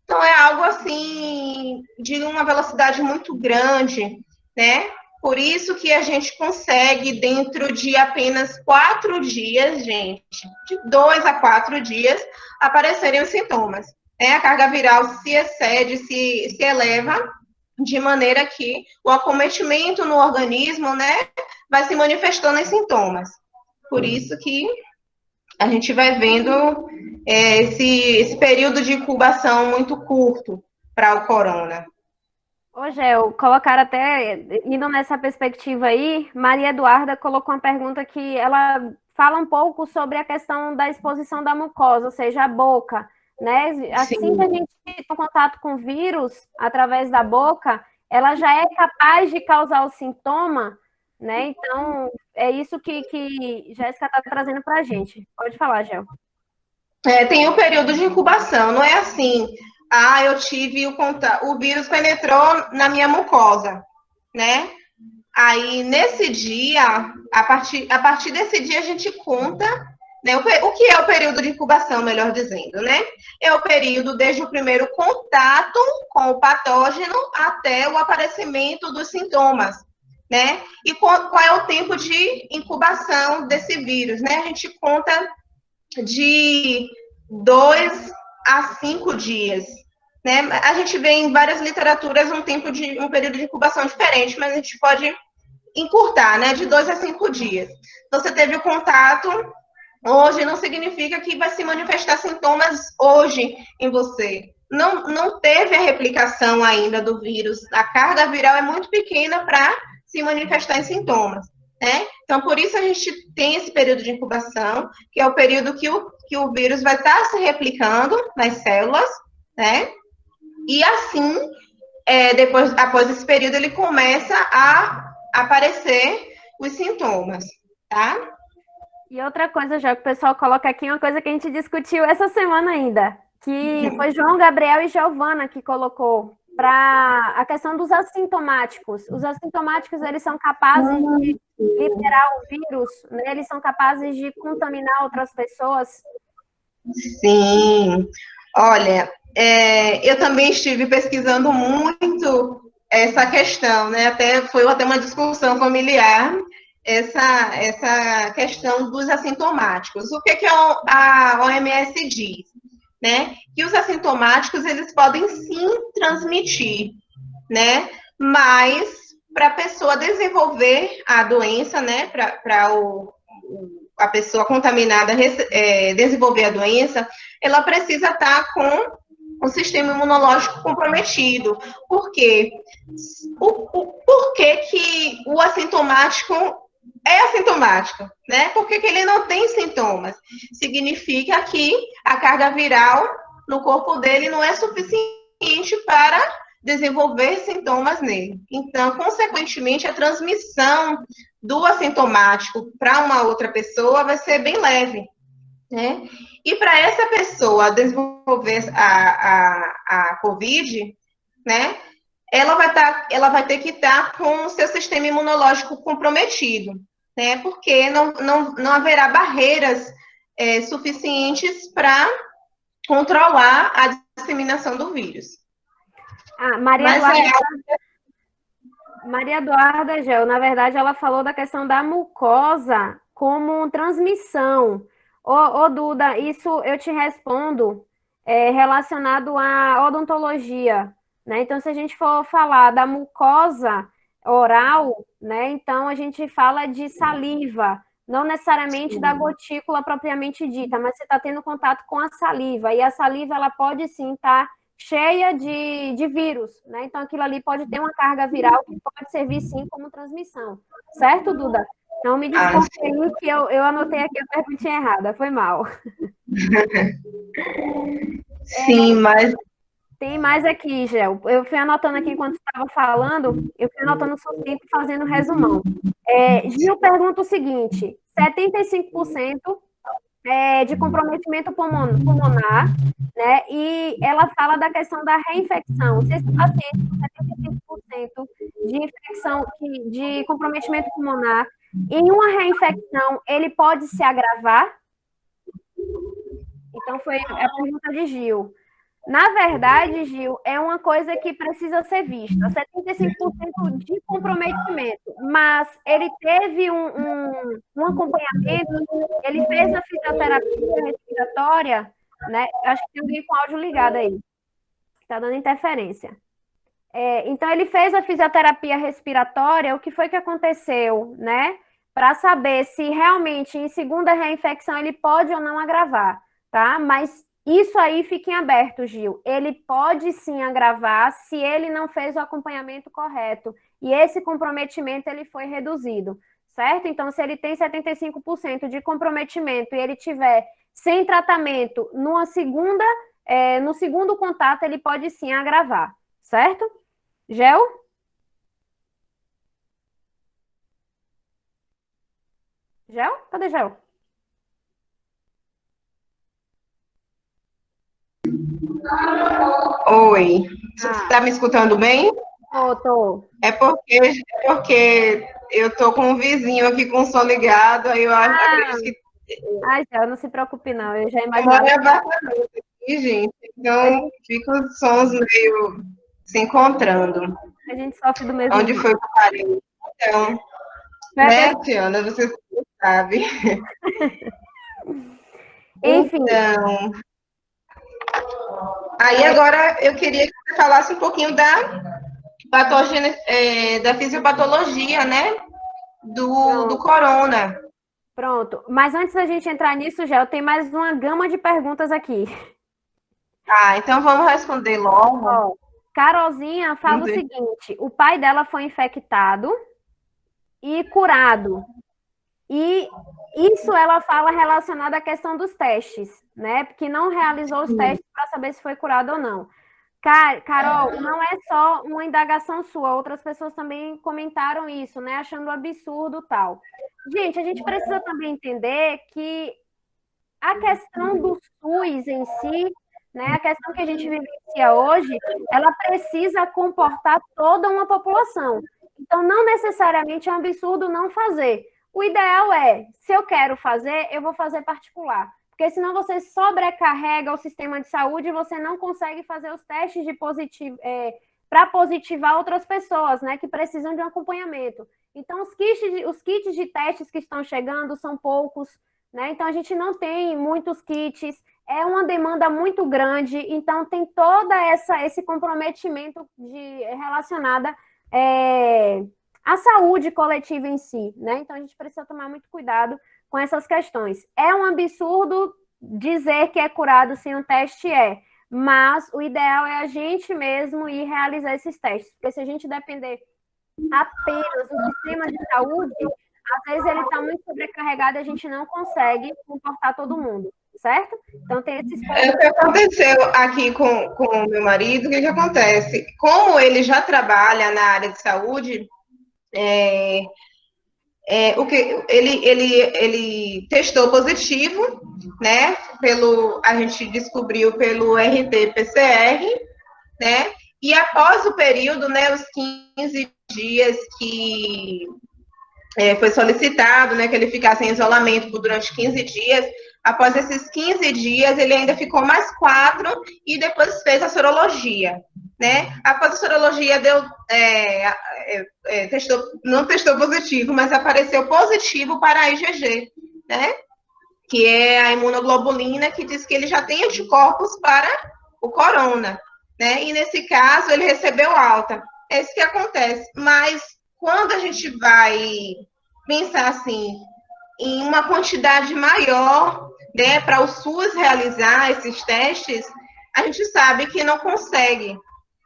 Então, é algo assim de uma velocidade muito grande, né? Por isso que a gente consegue, dentro de apenas 4 dias, gente, de 2 a 4 dias, aparecerem os sintomas. A carga viral se excede, se eleva, de maneira que o acometimento no organismo, né, vai se manifestando em sintomas. Por isso que a gente vai vendo esse período de incubação muito curto para o corona. Ô, Gel, colocaram até, indo nessa perspectiva aí, Maria Eduarda colocou uma pergunta que ela fala um pouco sobre a questão da exposição da mucosa, ou seja, a boca, né? Assim Sim. que a gente tem contato com o vírus, através da boca, ela já é capaz de causar o sintoma, né? Então, é isso que Jéssica está trazendo para a gente. Pode falar, Gel. Tem um período de incubação, não é assim... eu tive o vírus penetrou na minha mucosa, né? Aí, nesse dia, a partir desse dia, a gente conta, né? O que é o período de incubação, melhor dizendo, né? É o período desde o primeiro contato com o patógeno até o aparecimento dos sintomas, né? E qual é o tempo de incubação desse vírus, né? A gente conta de 2 a 5 dias, né? A gente vê em várias literaturas um período de incubação diferente, mas a gente pode encurtar, né? De 2 a 5 dias. Você teve o contato hoje não significa que vai se manifestar sintomas hoje em você. Não teve a replicação ainda do vírus. A carga viral é muito pequena para se manifestar em sintomas, né? Então, por isso a gente tem esse período de incubação, que é o período que o vírus vai estar se replicando nas células, né? E assim, após esse período, ele começa a aparecer os sintomas, tá? E outra coisa, já que o pessoal coloca aqui, uma coisa que a gente discutiu essa semana ainda, que foi João Gabriel e Giovana que colocou para a questão dos assintomáticos. Os assintomáticos, eles são capazes de liberar o vírus, né? Eles são capazes de contaminar outras pessoas. Sim. Olha, eu também estive pesquisando muito essa questão, né? Foi até uma discussão familiar, essa questão dos assintomáticos. O que a OMS diz? Né? Que os assintomáticos, eles podem sim transmitir, né? Mas para a pessoa desenvolver a doença, né? Para a pessoa contaminada desenvolver a doença, ela precisa estar com o sistema imunológico comprometido. Por quê? Por que o assintomático é assintomático, né? Porque ele não tem sintomas. Significa que a carga viral no corpo dele não é suficiente para desenvolver sintomas nele. Então, consequentemente, a transmissão do assintomático para uma outra pessoa vai ser bem leve, né? E para essa pessoa desenvolver a COVID, né? Ela vai ter que estar com o seu sistema imunológico comprometido, né? Porque não haverá barreiras suficientes para controlar a disseminação do vírus. Maria Eduarda, Gel, na verdade, ela falou da questão da mucosa como transmissão. Ô Duda, isso eu te respondo relacionado à odontologia, né? Então, se a gente for falar da mucosa oral, né? Então, a gente fala de saliva, não necessariamente da gotícula propriamente dita, mas você está tendo contato com a saliva, e a saliva, ela pode sim estar cheia de vírus, né? Então, aquilo ali pode ter uma carga viral que pode servir sim como transmissão, certo, Duda? Então, me desculpe aí que eu anotei aqui a perguntinha errada, foi mal. Sim, mas... Tem mais aqui, Gel. Eu fui anotando aqui enquanto estava falando, eu fui anotando o seu tempo fazendo resumão. Gil pergunta o seguinte: 75% de comprometimento pulmonar, né? E ela fala da questão da reinfecção. Se esse paciente com 75% de infecção, de comprometimento pulmonar, em uma reinfecção, ele pode se agravar? Então, foi a pergunta de Gil. Na verdade, Gil, é uma coisa que precisa ser vista. 75% de comprometimento, mas ele teve um acompanhamento, ele fez a fisioterapia respiratória, né? Acho que tem alguém com áudio ligado aí. Está dando interferência. Então, ele fez a fisioterapia respiratória, o que foi que aconteceu, né? Para saber se realmente em segunda reinfecção ele pode ou não agravar, tá? Mas isso aí fica em aberto, Gil. Ele pode sim agravar se ele não fez o acompanhamento correto. E esse comprometimento ele foi reduzido, certo? Então, se ele tem 75% de comprometimento e ele tiver sem tratamento no segundo contato, ele pode sim agravar, certo? Gel? Gel? Cadê Gel? Oi, você está me escutando bem? Tô. É porque eu tô com um vizinho aqui com o som ligado, aí eu acredito que... Já, não se preocupe não, eu já imaginava. Eu moro aqui, gente, então fica os sons meio se encontrando. A gente sofre do mesmo. Onde foi que eu parei? Então, né, Tiana, você sabe. Enfim. Então... Aí agora eu queria que você falasse um pouquinho da fisiopatologia, né? Do corona. Pronto. Mas antes da gente entrar nisso, Gel, tem mais uma gama de perguntas aqui. Então vamos responder logo. Ó, Carolzinha fala o seguinte: o pai dela foi infectado e curado. E isso ela fala relacionado à questão dos testes, né? Porque não realizou os testes para saber se foi curado ou não. Carol, não é só uma indagação sua, outras pessoas também comentaram isso, né? Achando absurdo tal. Gente, a gente precisa também entender que a questão do SUS em si, né? A questão que a gente vivencia hoje, ela precisa comportar toda uma população. Então, não necessariamente é um absurdo não fazer. O ideal é, se eu quero fazer, eu vou fazer particular. Porque senão você sobrecarrega o sistema de saúde e você não consegue fazer os testes de para positivar outras pessoas, né, que precisam de um acompanhamento. Então, os kits de testes que estão chegando são poucos, né? Então, a gente não tem muitos kits, é uma demanda muito grande, então tem toda esse comprometimento relacionada à saúde coletiva em si, né? Então, a gente precisa tomar muito cuidado com essas questões. É um absurdo dizer que é curado sem um teste, mas o ideal é a gente mesmo ir realizar esses testes, porque se a gente depender apenas do sistema de saúde, às vezes ele está muito sobrecarregado e a gente não consegue comportar todo mundo, certo? Então tem esses pontos. O que aconteceu aqui com o meu marido, o que acontece? Como ele já trabalha na área de saúde, ele testou positivo, né? A gente descobriu pelo RT-PCR, né? E após o período, né, os 15 dias que foi solicitado, né, que ele ficasse em isolamento durante 15 dias, após esses 15 dias, ele ainda ficou mais 4 e depois fez a sorologia, né? Após a sorologia, não testou positivo, mas apareceu positivo para a IgG, né? Que é a imunoglobulina, que diz que ele já tem anticorpos para o corona, né? E nesse caso, ele recebeu alta. É isso que acontece. Mas quando a gente vai pensar assim, em uma quantidade maior, né, para o SUS realizar esses testes, a gente sabe que não consegue,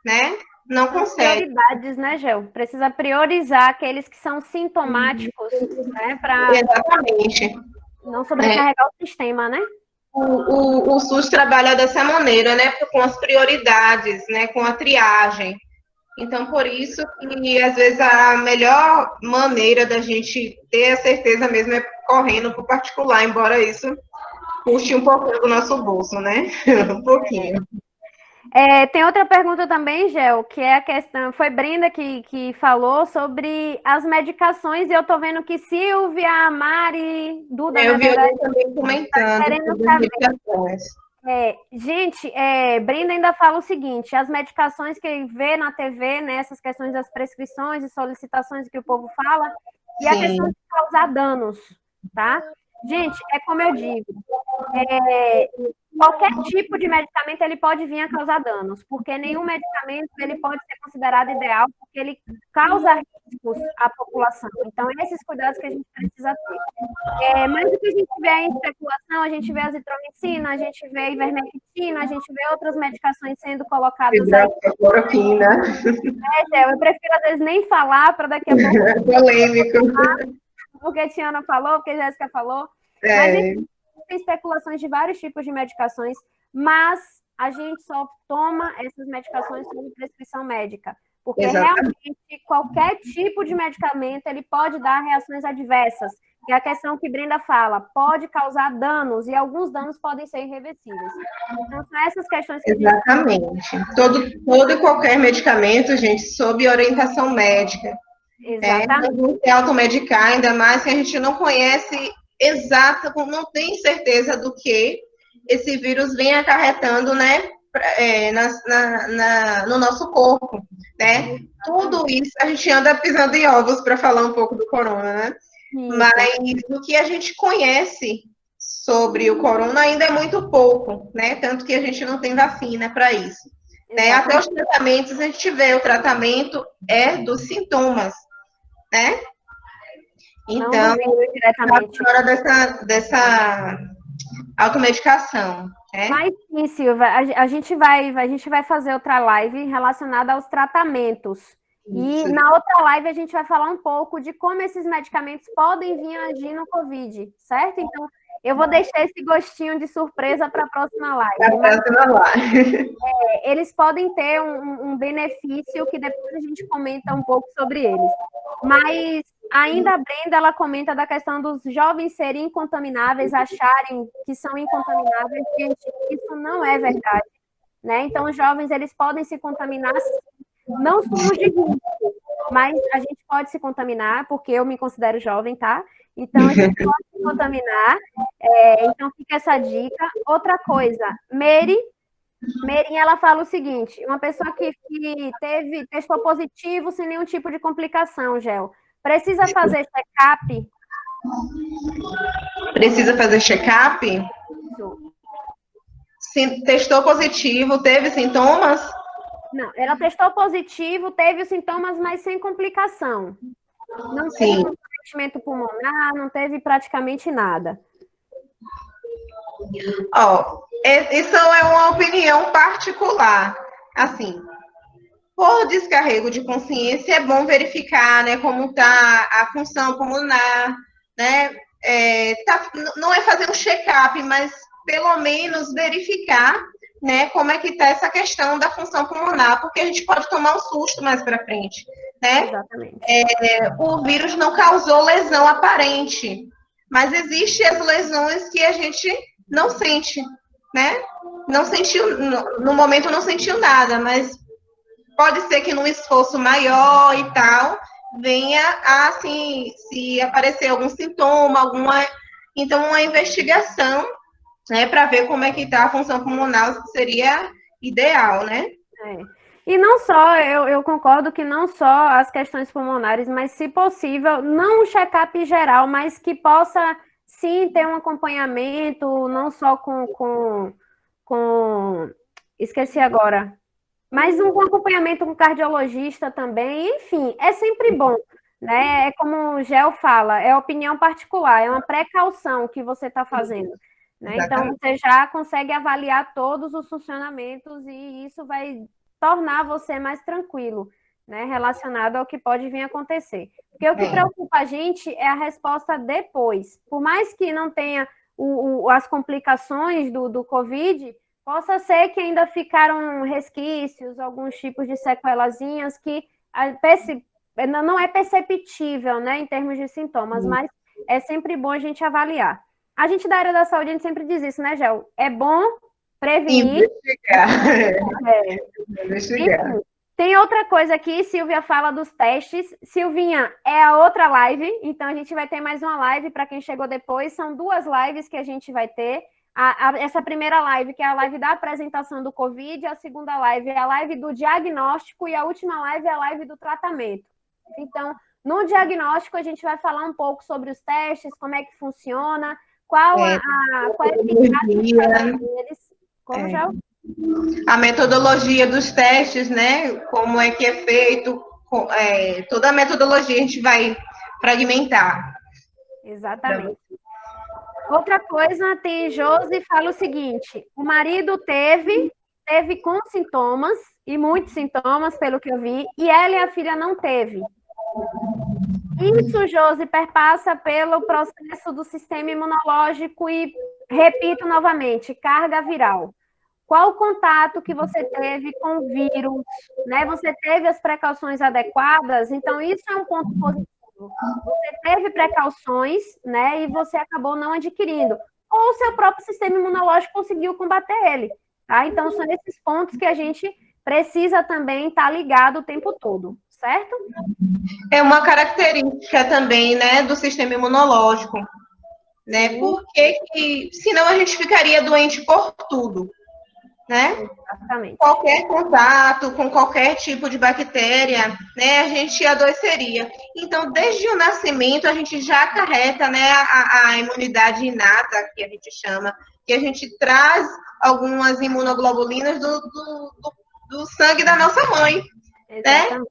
né? Não consegue. Prioridades, né, Gel? Precisa priorizar aqueles que são sintomáticos, né, para Exatamente. Não sobrecarregar o sistema, né? O SUS trabalha dessa maneira, né, com as prioridades, né, com a triagem. Então, por isso que, às vezes, a melhor maneira da gente ter a certeza mesmo é correndo para o particular, embora isso puxe um pouquinho do nosso bolso, né? Um pouquinho. Tem outra pergunta também, Gel, que é a questão... Foi Brenda que falou sobre as medicações, e eu tô vendo que Silvia, Mari, Duda... Eu vi alguém também comentando sobre as medicações. Gente, Brenda ainda fala o seguinte: as medicações que vê na TV, né, essas questões das prescrições e solicitações que o povo fala, e a questão de causar danos, tá? Gente, é como eu digo, qualquer tipo de medicamento ele pode vir a causar danos, porque nenhum medicamento ele pode ser considerado ideal, porque ele causa riscos à população. Então, esses cuidados que a gente precisa ter. Mas o que a gente vê em especulação, a gente vê azitromicina, a gente vê ivermectina, a gente vê outras medicações sendo colocadas aí. Cloroquina. Eu prefiro, às vezes, nem falar, para daqui a pouco... Polêmico. Porque a Tiana falou, porque a Jéssica falou. Mas a gente tem especulações de vários tipos de medicações, mas a gente só toma essas medicações sob prescrição médica. Porque realmente qualquer tipo de medicamento ele pode dar reações adversas. E a questão que Brenda fala, pode causar danos, e alguns danos podem ser irreversíveis. Então, são essas questões que Exatamente. Todo e qualquer medicamento, gente, sob orientação médica. Exatamente. Não se automedicar, ainda mais que a gente não conhece não tem certeza do que esse vírus vem acarretando, né, no nosso corpo, né? Tudo isso, a gente anda pisando em ovos para falar um pouco do corona, né? Isso. Mas o que a gente conhece sobre o corona ainda é muito pouco, né? Tanto que a gente não tem vacina para isso. Né? Até os tratamentos, a gente vê, o tratamento é dos sintomas, né? Então, não vendo diretamente. fora dessa automedicação, né? Mas sim, Silvia, a gente vai fazer outra live relacionada aos tratamentos. E Isso. na outra live a gente vai falar um pouco de como esses medicamentos podem vir a agir no COVID, certo? Então, eu vou deixar esse gostinho de surpresa para a próxima live. Mas, eles podem ter um benefício que depois a gente comenta um pouco sobre eles. Mas ainda a Brenda, ela comenta da questão dos jovens serem incontamináveis, acharem que são incontamináveis. Gente, isso não é verdade, né? Então, os jovens, eles podem se contaminar, não somos de risco, mas a gente pode se contaminar, porque eu me considero jovem, tá? Então, a gente pode se contaminar, então fica essa dica. Outra coisa, Mary, ela fala o seguinte, uma pessoa que testou positivo sem nenhum tipo de complicação, Gel, precisa fazer check-up? Precisa fazer check-up? Isso. Testou positivo, teve sintomas? Não, ela testou positivo, teve os sintomas, mas sem complicação. Não teve comprometimento pulmonar, não teve praticamente nada. Isso é uma opinião particular. Assim, por descarrego de consciência, é bom verificar, né, como está a função pulmonar, né? Não é fazer um check-up, mas pelo menos verificar, né, como é que está essa questão da função pulmonar, porque a gente pode tomar um susto mais para frente, né? Exatamente. O vírus não causou lesão aparente, mas existem as lesões que a gente não sente, né? Não sentiu, no momento não sentiu nada, mas pode ser que num esforço maior e tal, venha a, assim, se aparecer algum sintoma, então uma investigação, né, para ver como é que está a função pulmonar seria ideal, né? E não só, eu concordo que não só as questões pulmonares, mas se possível, não um check-up geral, mas que possa sim ter um acompanhamento, não só com esqueci agora, mas um acompanhamento com cardiologista também, enfim, é sempre bom, né? É como o Gel fala, é opinião particular, é uma precaução que você está fazendo, né? Então, você já consegue avaliar todos os funcionamentos e isso vai tornar você mais tranquilo, né? Relacionado ao que pode vir a acontecer. Porque o que preocupa a gente é a resposta depois. Por mais que não tenha as complicações do COVID, possa ser que ainda ficaram resquícios, alguns tipos de sequelazinhas que não é perceptível, né, em termos de sintomas, mas é sempre bom a gente avaliar. A gente da área da saúde, a gente sempre diz isso, né, Gel? É bom prevenir. Investigar. Enfim, tem outra coisa aqui, Silvia fala dos testes. Silvinha, é a outra live, então a gente vai ter mais uma live para quem chegou depois. São 2 lives que a gente vai ter. Essa primeira live, que é a live da apresentação do COVID, a segunda live é a live do diagnóstico e a última live é a live do tratamento. Então, no diagnóstico, a gente vai falar um pouco sobre os testes, como é que funciona, qual a eficácia deles. Como já... A metodologia dos testes, né? Como é que é feito, toda a metodologia a gente vai fragmentar. Exatamente. Outra coisa, tem Josi fala o seguinte: o marido teve com sintomas, e muitos sintomas, pelo que eu vi, e ela e a filha não teve. Isso, Josi, perpassa pelo processo do sistema imunológico e, repito novamente, carga viral. Qual o contato que você teve com o vírus, né? Você teve as precauções adequadas, então isso é um ponto positivo. Você teve precauções, né? E você acabou não adquirindo. Ou o seu próprio sistema imunológico conseguiu combater ele, tá? Então, são esses pontos que a gente precisa também estar ligado o tempo todo, certo? É uma característica também, né, do sistema imunológico, né? Porque senão a gente ficaria doente por tudo, né? Exatamente. Qualquer contato com qualquer tipo de bactéria, né, a gente adoeceria. Então, desde o nascimento, a gente já acarreta, né, a imunidade inata, que a gente chama, que a gente traz algumas imunoglobulinas do sangue da nossa mãe, Exatamente. né?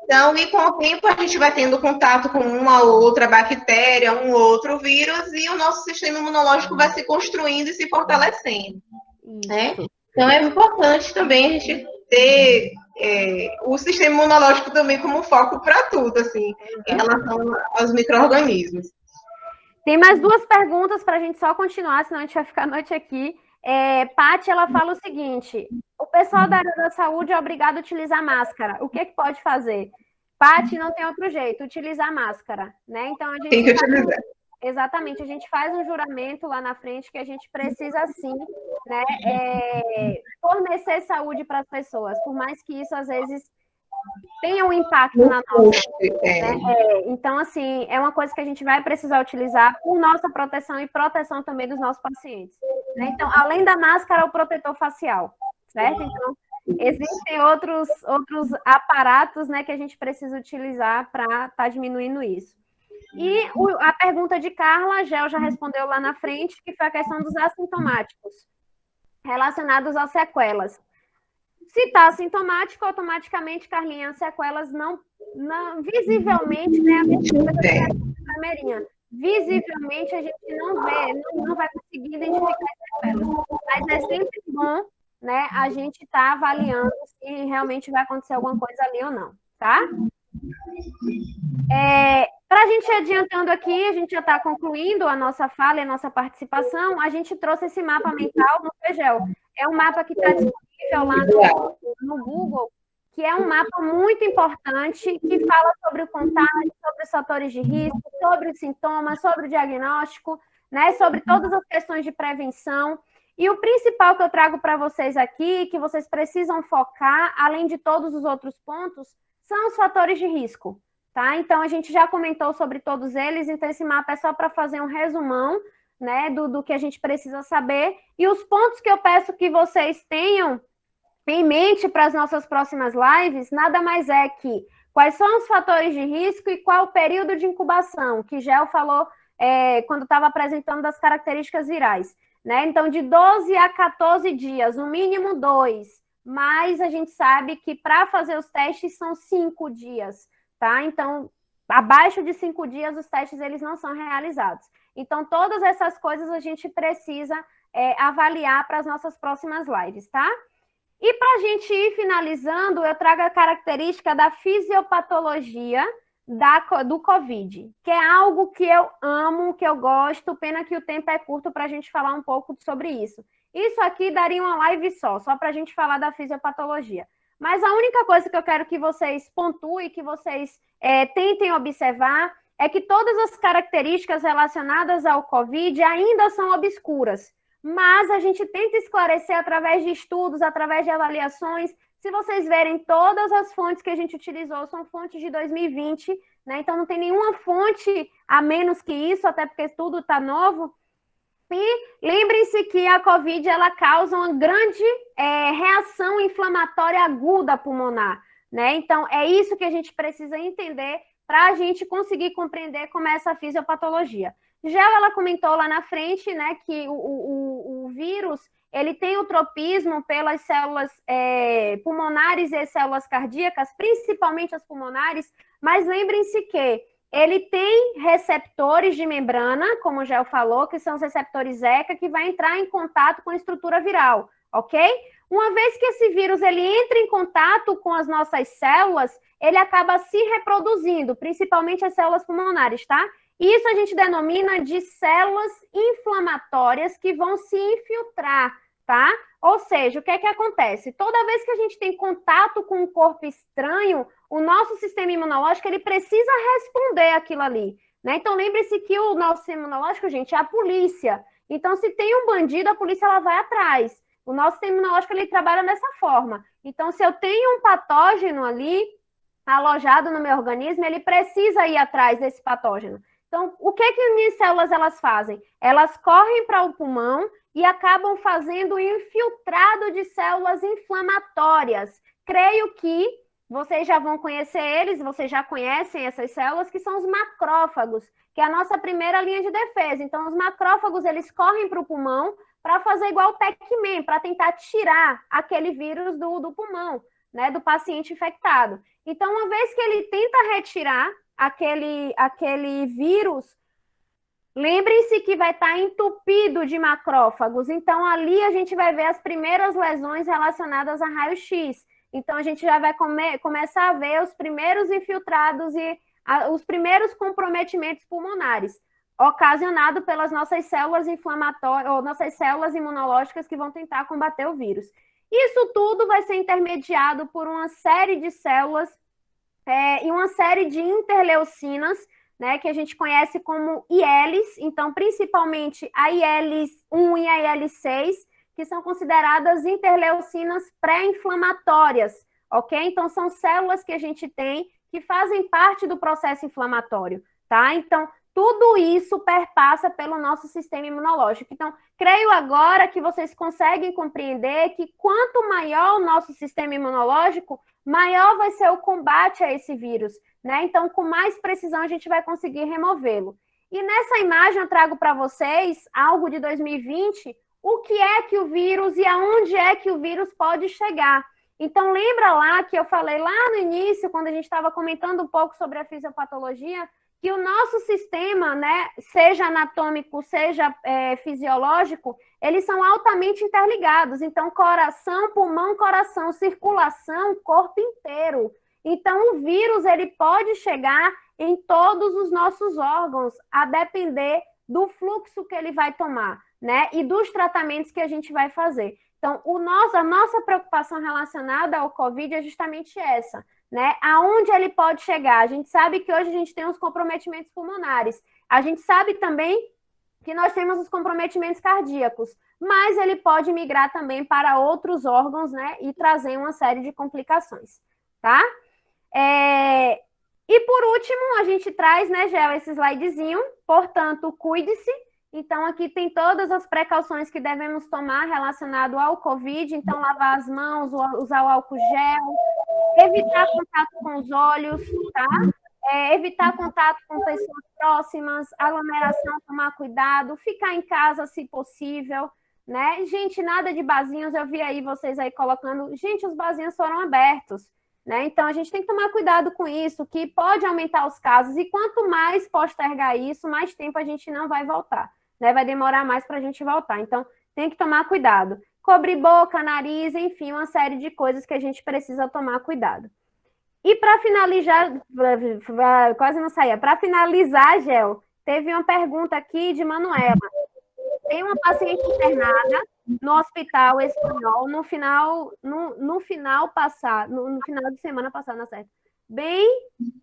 Então, e com o tempo a gente vai tendo contato com uma ou outra bactéria, um ou outro vírus, e o nosso sistema imunológico vai se construindo e se fortalecendo, né? Então, é importante também a gente ter o sistema imunológico também como foco para tudo, assim, em relação aos micro-organismos. Tem mais duas perguntas para a gente só continuar, senão a gente vai ficar a noite aqui. Paty, ela fala o seguinte: o pessoal da área da saúde é obrigado a utilizar máscara. O que pode fazer? Paty, não tem outro jeito, utilizar máscara, né? Então, a gente tem que utilizar. Exatamente, a gente faz um juramento lá na frente que a gente precisa, sim, né, fornecer saúde para as pessoas, por mais que isso, às vezes, tenha um impacto na nossa. Né? Então, assim, é uma coisa que a gente vai precisar utilizar por nossa proteção e proteção também dos nossos pacientes. Né? Então, além da máscara, o protetor facial, certo? Então, existem outros aparatos, né, que a gente precisa utilizar para estar diminuindo isso. E a pergunta de Carla, a Gel já respondeu lá na frente, que foi a questão dos assintomáticos, relacionados às sequelas. Se está assintomático, automaticamente, Carlinha, as sequelas não visivelmente, né, a mesma coisa que a primeirinha. Visivelmente, a gente não vê, não vai conseguir identificar as sequelas. Mas é sempre bom, né, a gente estar avaliando se realmente vai acontecer alguma coisa ali ou não, tá? Para a gente ir adiantando aqui, a gente já está concluindo a nossa fala e a nossa participação, a gente trouxe esse mapa mental no FEGEL. É um mapa que está disponível lá no Google, que é um mapa muito importante, que fala sobre o contágio, sobre os fatores de risco, sobre os sintomas, sobre o diagnóstico, né, sobre todas as questões de prevenção. E o principal que eu trago para vocês aqui, que vocês precisam focar, além de todos os outros pontos, são os fatores de risco. Tá? Então, a gente já comentou sobre todos eles, então esse mapa é só para fazer um resumão, né, do que a gente precisa saber. E os pontos que eu peço que vocês tenham em mente para as nossas próximas lives, nada mais é que quais são os fatores de risco e qual o período de incubação, que Gel falou quando estava apresentando das características virais. Né? Então, de 12 a 14 dias, no mínimo 2, mas a gente sabe que para fazer os testes são 5 dias. Tá? Então, abaixo de 5 dias, os testes eles não são realizados. Então, todas essas coisas a gente precisa avaliar para as nossas próximas lives, tá? E para a gente ir finalizando, eu trago a característica da fisiopatologia do COVID, que é algo que eu amo, que eu gosto, pena que o tempo é curto para a gente falar um pouco sobre isso. Isso aqui daria uma live só para a gente falar da fisiopatologia. Mas a única coisa que eu quero que vocês pontuem, que vocês tentem observar, é que todas as características relacionadas ao COVID ainda são obscuras. Mas a gente tenta esclarecer através de estudos, através de avaliações. Se vocês verem, todas as fontes que a gente utilizou são fontes de 2020, né? Então não tem nenhuma fonte a menos que isso, até porque tudo está novo. E lembrem-se que a COVID ela causa uma grande reação inflamatória aguda pulmonar, né? Então, é isso que a gente precisa entender para a gente conseguir compreender como é essa fisiopatologia. Já ela comentou lá na frente, né, que o vírus ele tem o tropismo pelas células pulmonares e as células cardíacas, principalmente as pulmonares, mas lembrem-se que ele tem receptores de membrana, como o Gel falou, que são os receptores ECA, que vai entrar em contato com a estrutura viral, ok? Uma vez que esse vírus ele entra em contato com as nossas células, ele acaba se reproduzindo, principalmente as células pulmonares, tá? Isso a gente denomina de células inflamatórias que vão se infiltrar, tá? Ou seja, o que é que acontece? Toda vez que a gente tem contato com um corpo estranho, o nosso sistema imunológico ele precisa responder aquilo ali, né? Então, lembre-se que o nosso sistema imunológico, gente, é a polícia. Então, se tem um bandido, a polícia ela vai atrás. O nosso sistema imunológico ele trabalha dessa forma. Então, se eu tenho um patógeno ali alojado no meu organismo, ele precisa ir atrás desse patógeno. Então, o que que minhas células elas fazem? Elas correm para o pulmão e acabam fazendo um infiltrado de células inflamatórias. Creio que vocês já vão conhecer eles, vocês já conhecem essas células, que são os macrófagos, que é a nossa primeira linha de defesa. Então, os macrófagos, eles correm para o pulmão para fazer igual o Pac-Man, para tentar tirar aquele vírus do pulmão, né, do paciente infectado. Então, uma vez que ele tenta retirar aquele vírus, lembrem-se que vai estar entupido de macrófagos. Então, ali a gente vai ver as primeiras lesões relacionadas a raio-x. Então, a gente já vai começar a ver os primeiros infiltrados e os primeiros comprometimentos pulmonares, ocasionado pelas nossas células inflamatórias, ou nossas células imunológicas que vão tentar combater o vírus. Isso tudo vai ser intermediado por uma série de células e uma série de interleucinas, né, que a gente conhece como ILs, então, principalmente a IL-1 e a IL-6, que são consideradas interleucinas pré-inflamatórias, ok? Então, são células que a gente tem que fazem parte do processo inflamatório, tá? Então, tudo isso perpassa pelo nosso sistema imunológico. Então, creio agora que vocês conseguem compreender que quanto maior o nosso sistema imunológico, maior vai ser o combate a esse vírus, né? Então, com mais precisão, a gente vai conseguir removê-lo. E nessa imagem eu trago para vocês algo de 2020, o que é que o vírus e aonde é que o vírus pode chegar. Então, lembra lá que eu falei lá no início, quando a gente estava comentando um pouco sobre a fisiopatologia, que o nosso sistema, né, seja anatômico, seja fisiológico, eles são altamente interligados. Então, coração, pulmão, coração, circulação, corpo inteiro. Então, o vírus, ele pode chegar em todos os nossos órgãos, a depender do fluxo que ele vai tomar, né, e dos tratamentos que a gente vai fazer. Então, a nossa preocupação relacionada ao COVID é justamente essa, né? Aonde ele pode chegar? A gente sabe que hoje a gente tem os comprometimentos pulmonares. A gente sabe também que nós temos os comprometimentos cardíacos, mas ele pode migrar também para outros órgãos, né? E trazer uma série de complicações, tá? E por último, a gente traz, né, Gel, esse slidezinho. Portanto, cuide-se. Então, aqui tem todas as precauções que devemos tomar relacionado ao COVID. Então, lavar as mãos, usar o álcool gel, evitar contato com os olhos, tá? Evitar contato com pessoas próximas, aglomeração, tomar cuidado, ficar em casa se possível, né? Gente, nada de barzinhos, eu vi aí vocês aí colocando, gente, os barzinhos foram abertos, né? Então, a gente tem que tomar cuidado com isso, que pode aumentar os casos, e quanto mais postergar isso, mais tempo a gente não vai voltar, né? Vai demorar mais para a gente voltar. Então, tem que tomar cuidado. Cobrir boca, nariz, enfim, uma série de coisas que a gente precisa tomar cuidado. E para finalizar, quase não saía, para finalizar, Gel, teve uma pergunta aqui de Manuela. Tem uma paciente internada no Hospital Espanhol no final de semana passada, na certa. Bem,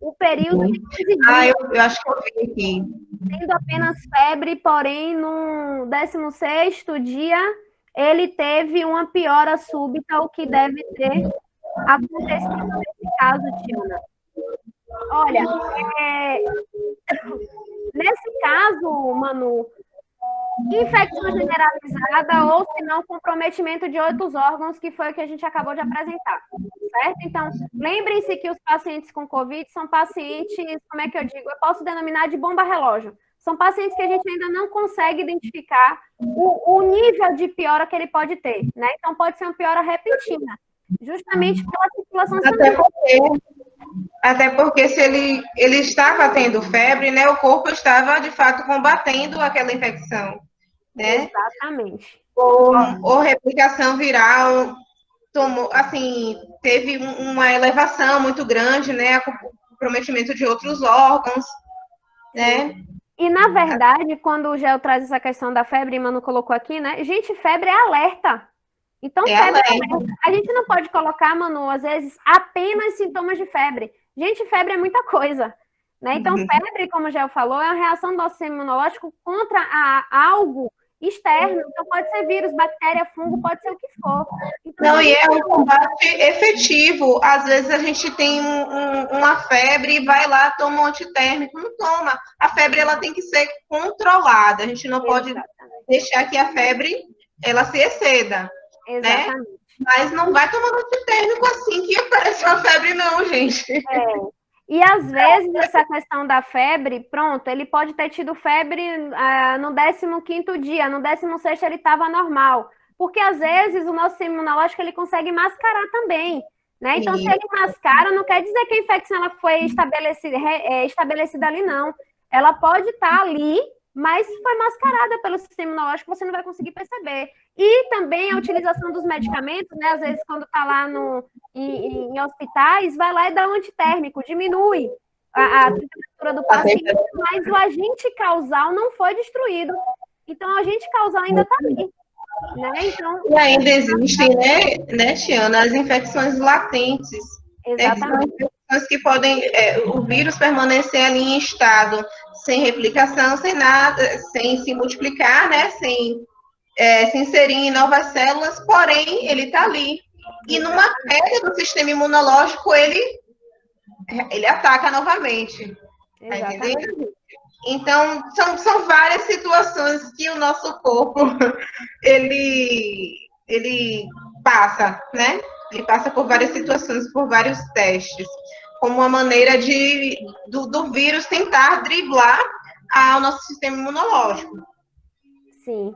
o período de 15 dias. Eu acho que eu vi aqui. Tendo apenas febre, porém, no 16º dia, ele teve uma piora súbita, o que deve ter acontecido nesse caso, Tiana. Olha, nesse caso, Manu, infecção generalizada ou, se não, comprometimento de outros órgãos, que foi o que a gente acabou de apresentar, certo? Então, lembrem-se que os pacientes com Covid são pacientes, como é que eu digo? Eu posso denominar de bomba-relógio. São pacientes que a gente ainda não consegue identificar o nível de piora que ele pode ter, né? Então, pode ser uma piora repentina, justamente pela circulação sanguínea. Até porque se ele estava tendo febre, né? O corpo estava, de fato, combatendo aquela infecção, né? Exatamente. Ou replicação viral, teve uma elevação muito grande, né? Comprometimento de outros órgãos, né? E, na verdade, quando o Gel traz essa questão da febre, Manu colocou aqui, né? Gente, febre é alerta. Então, febre é alerta. A gente não pode colocar, Manu, às vezes, apenas sintomas de febre. Gente, febre é muita coisa, né? Então, febre, como o Gel falou, é uma reação do nosso sistema imunológico contra algo externo. Então, pode ser vírus, bactéria, fungo, pode ser o que for. Então, não, e é um combate efetivo. Às vezes a gente tem uma febre e vai lá, toma um antitérmico. Não toma. A febre, ela tem que ser controlada. A gente não pode deixar que a febre, ela se exceda. Exatamente. Né? Mas não vai tomando antitérmico assim que aparece uma febre, não, gente. E às vezes essa questão da febre, pronto, ele pode ter tido febre no 15º dia, no 16º ele estava normal. Porque às vezes o nosso sistema imunológico ele consegue mascarar também, né? Então, se ele mascara, não quer dizer que a infecção ela foi estabelecida ali, não. Ela pode estar ali, mas foi mascarada pelo sistema imunológico, você não vai conseguir perceber. E também a utilização dos medicamentos, né? Às vezes, quando está lá em hospitais, vai lá e dá um antitérmico, diminui a temperatura do paciente, mas o agente causal não foi destruído. Então, o agente causal ainda está ali. Né? Então, e ainda existem, né, Tiana, as infecções latentes. Exatamente. Né, que podem, o vírus permanecer ali em estado sem replicação, sem nada, sem se multiplicar, né, sem se inserir em novas células, porém, ele está ali. E numa queda do sistema imunológico, ele ataca novamente. Tá entendendo? Então, são várias situações que o nosso corpo, ele passa, né? Ele passa por várias situações, por vários testes, como uma maneira do vírus tentar driblar o nosso sistema imunológico. Sim.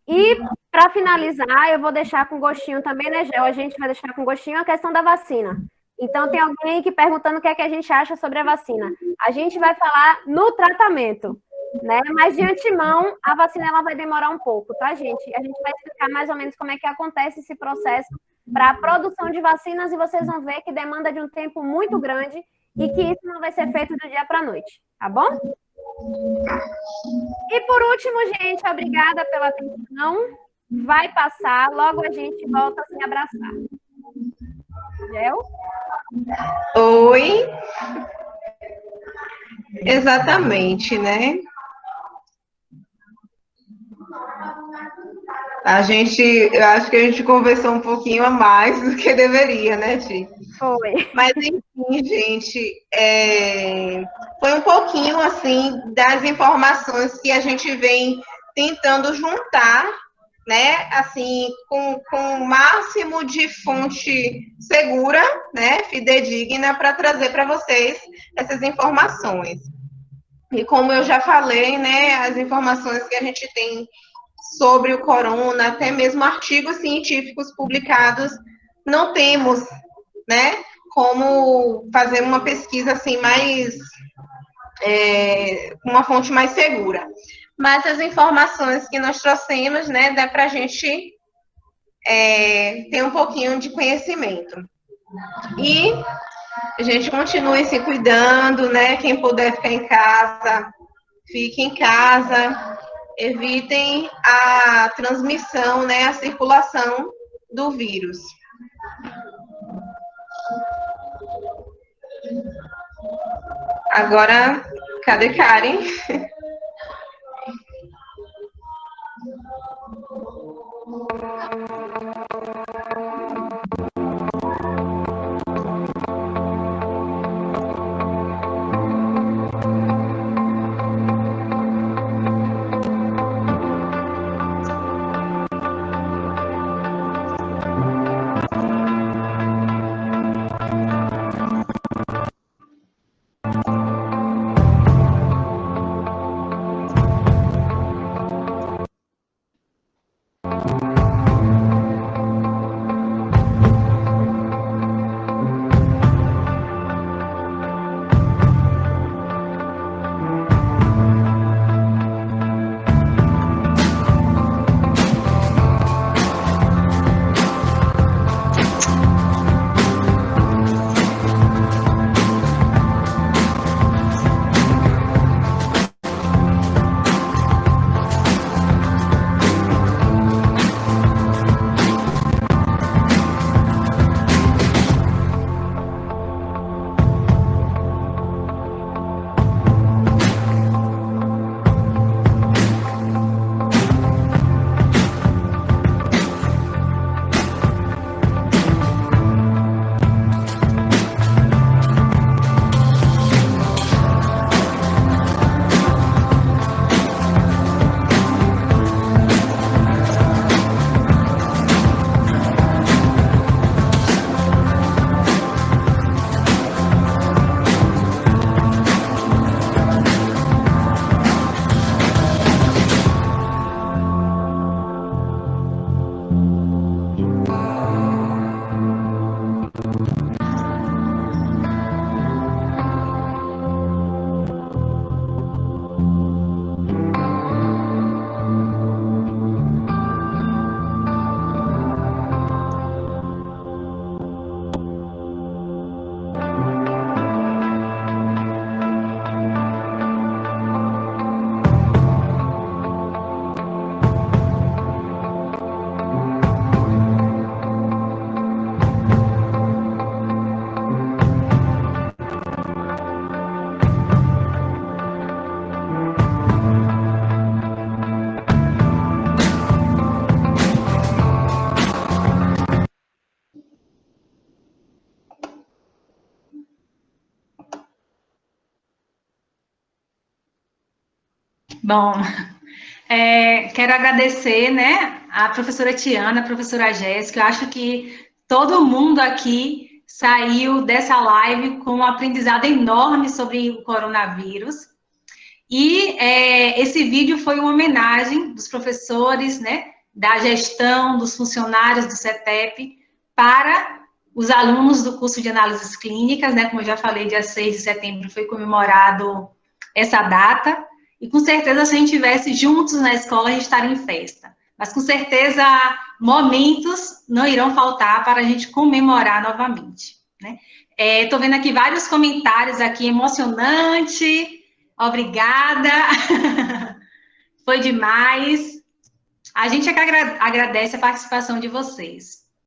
E, para finalizar, eu vou deixar com gostinho também, né, Gel? A gente vai deixar com gostinho a questão da vacina. Então, tem alguém aqui perguntando o que é que a gente acha sobre a vacina. A gente vai falar no tratamento, né? Mas, de antemão, a vacina ela vai demorar um pouco, tá, gente? A gente vai explicar mais ou menos como é que acontece esse processo para a produção de vacinas e vocês vão ver que demanda de um tempo muito grande e que isso não vai ser feito do dia para a noite, tá bom? E, por último, gente, obrigada pela atenção. Vai passar, logo a gente volta a se abraçar. Gel? Oi. Exatamente, né? Eu acho que a gente conversou um pouquinho a mais do que deveria, né, Ti? Foi. Mas, enfim, gente, foi um pouquinho, assim, das informações que a gente vem tentando juntar, né, assim, com o máximo de fonte segura, né, fidedigna, para trazer para vocês essas informações. E como eu já falei, né, as informações que a gente tem sobre o corona, até mesmo artigos científicos publicados, não temos, né, como fazer uma pesquisa, assim, mais, uma fonte mais segura. Mas as informações que nós trouxemos, né, dá para a gente ter um pouquinho de conhecimento. E a gente continue se cuidando, né? Quem puder ficar em casa, fique em casa. Evitem a transmissão, né, a circulação do vírus. Agora, cadê Karen? Bom, quero agradecer, né, a professora Tiana, a professora Jéssica. Eu acho que todo mundo aqui saiu dessa live com um aprendizado enorme sobre o coronavírus. E esse vídeo foi uma homenagem dos professores, né, da gestão, dos funcionários do CETEP, para os alunos do curso de análises clínicas, né, como eu já falei, dia 6 de setembro foi comemorado essa data, e com certeza se a gente estivesse juntos na escola, a gente estaria em festa. Mas com certeza momentos não irão faltar para a gente comemorar novamente, né? Estou vendo aqui vários comentários aqui, emocionante, obrigada, foi demais. A gente é que agradece a participação de vocês.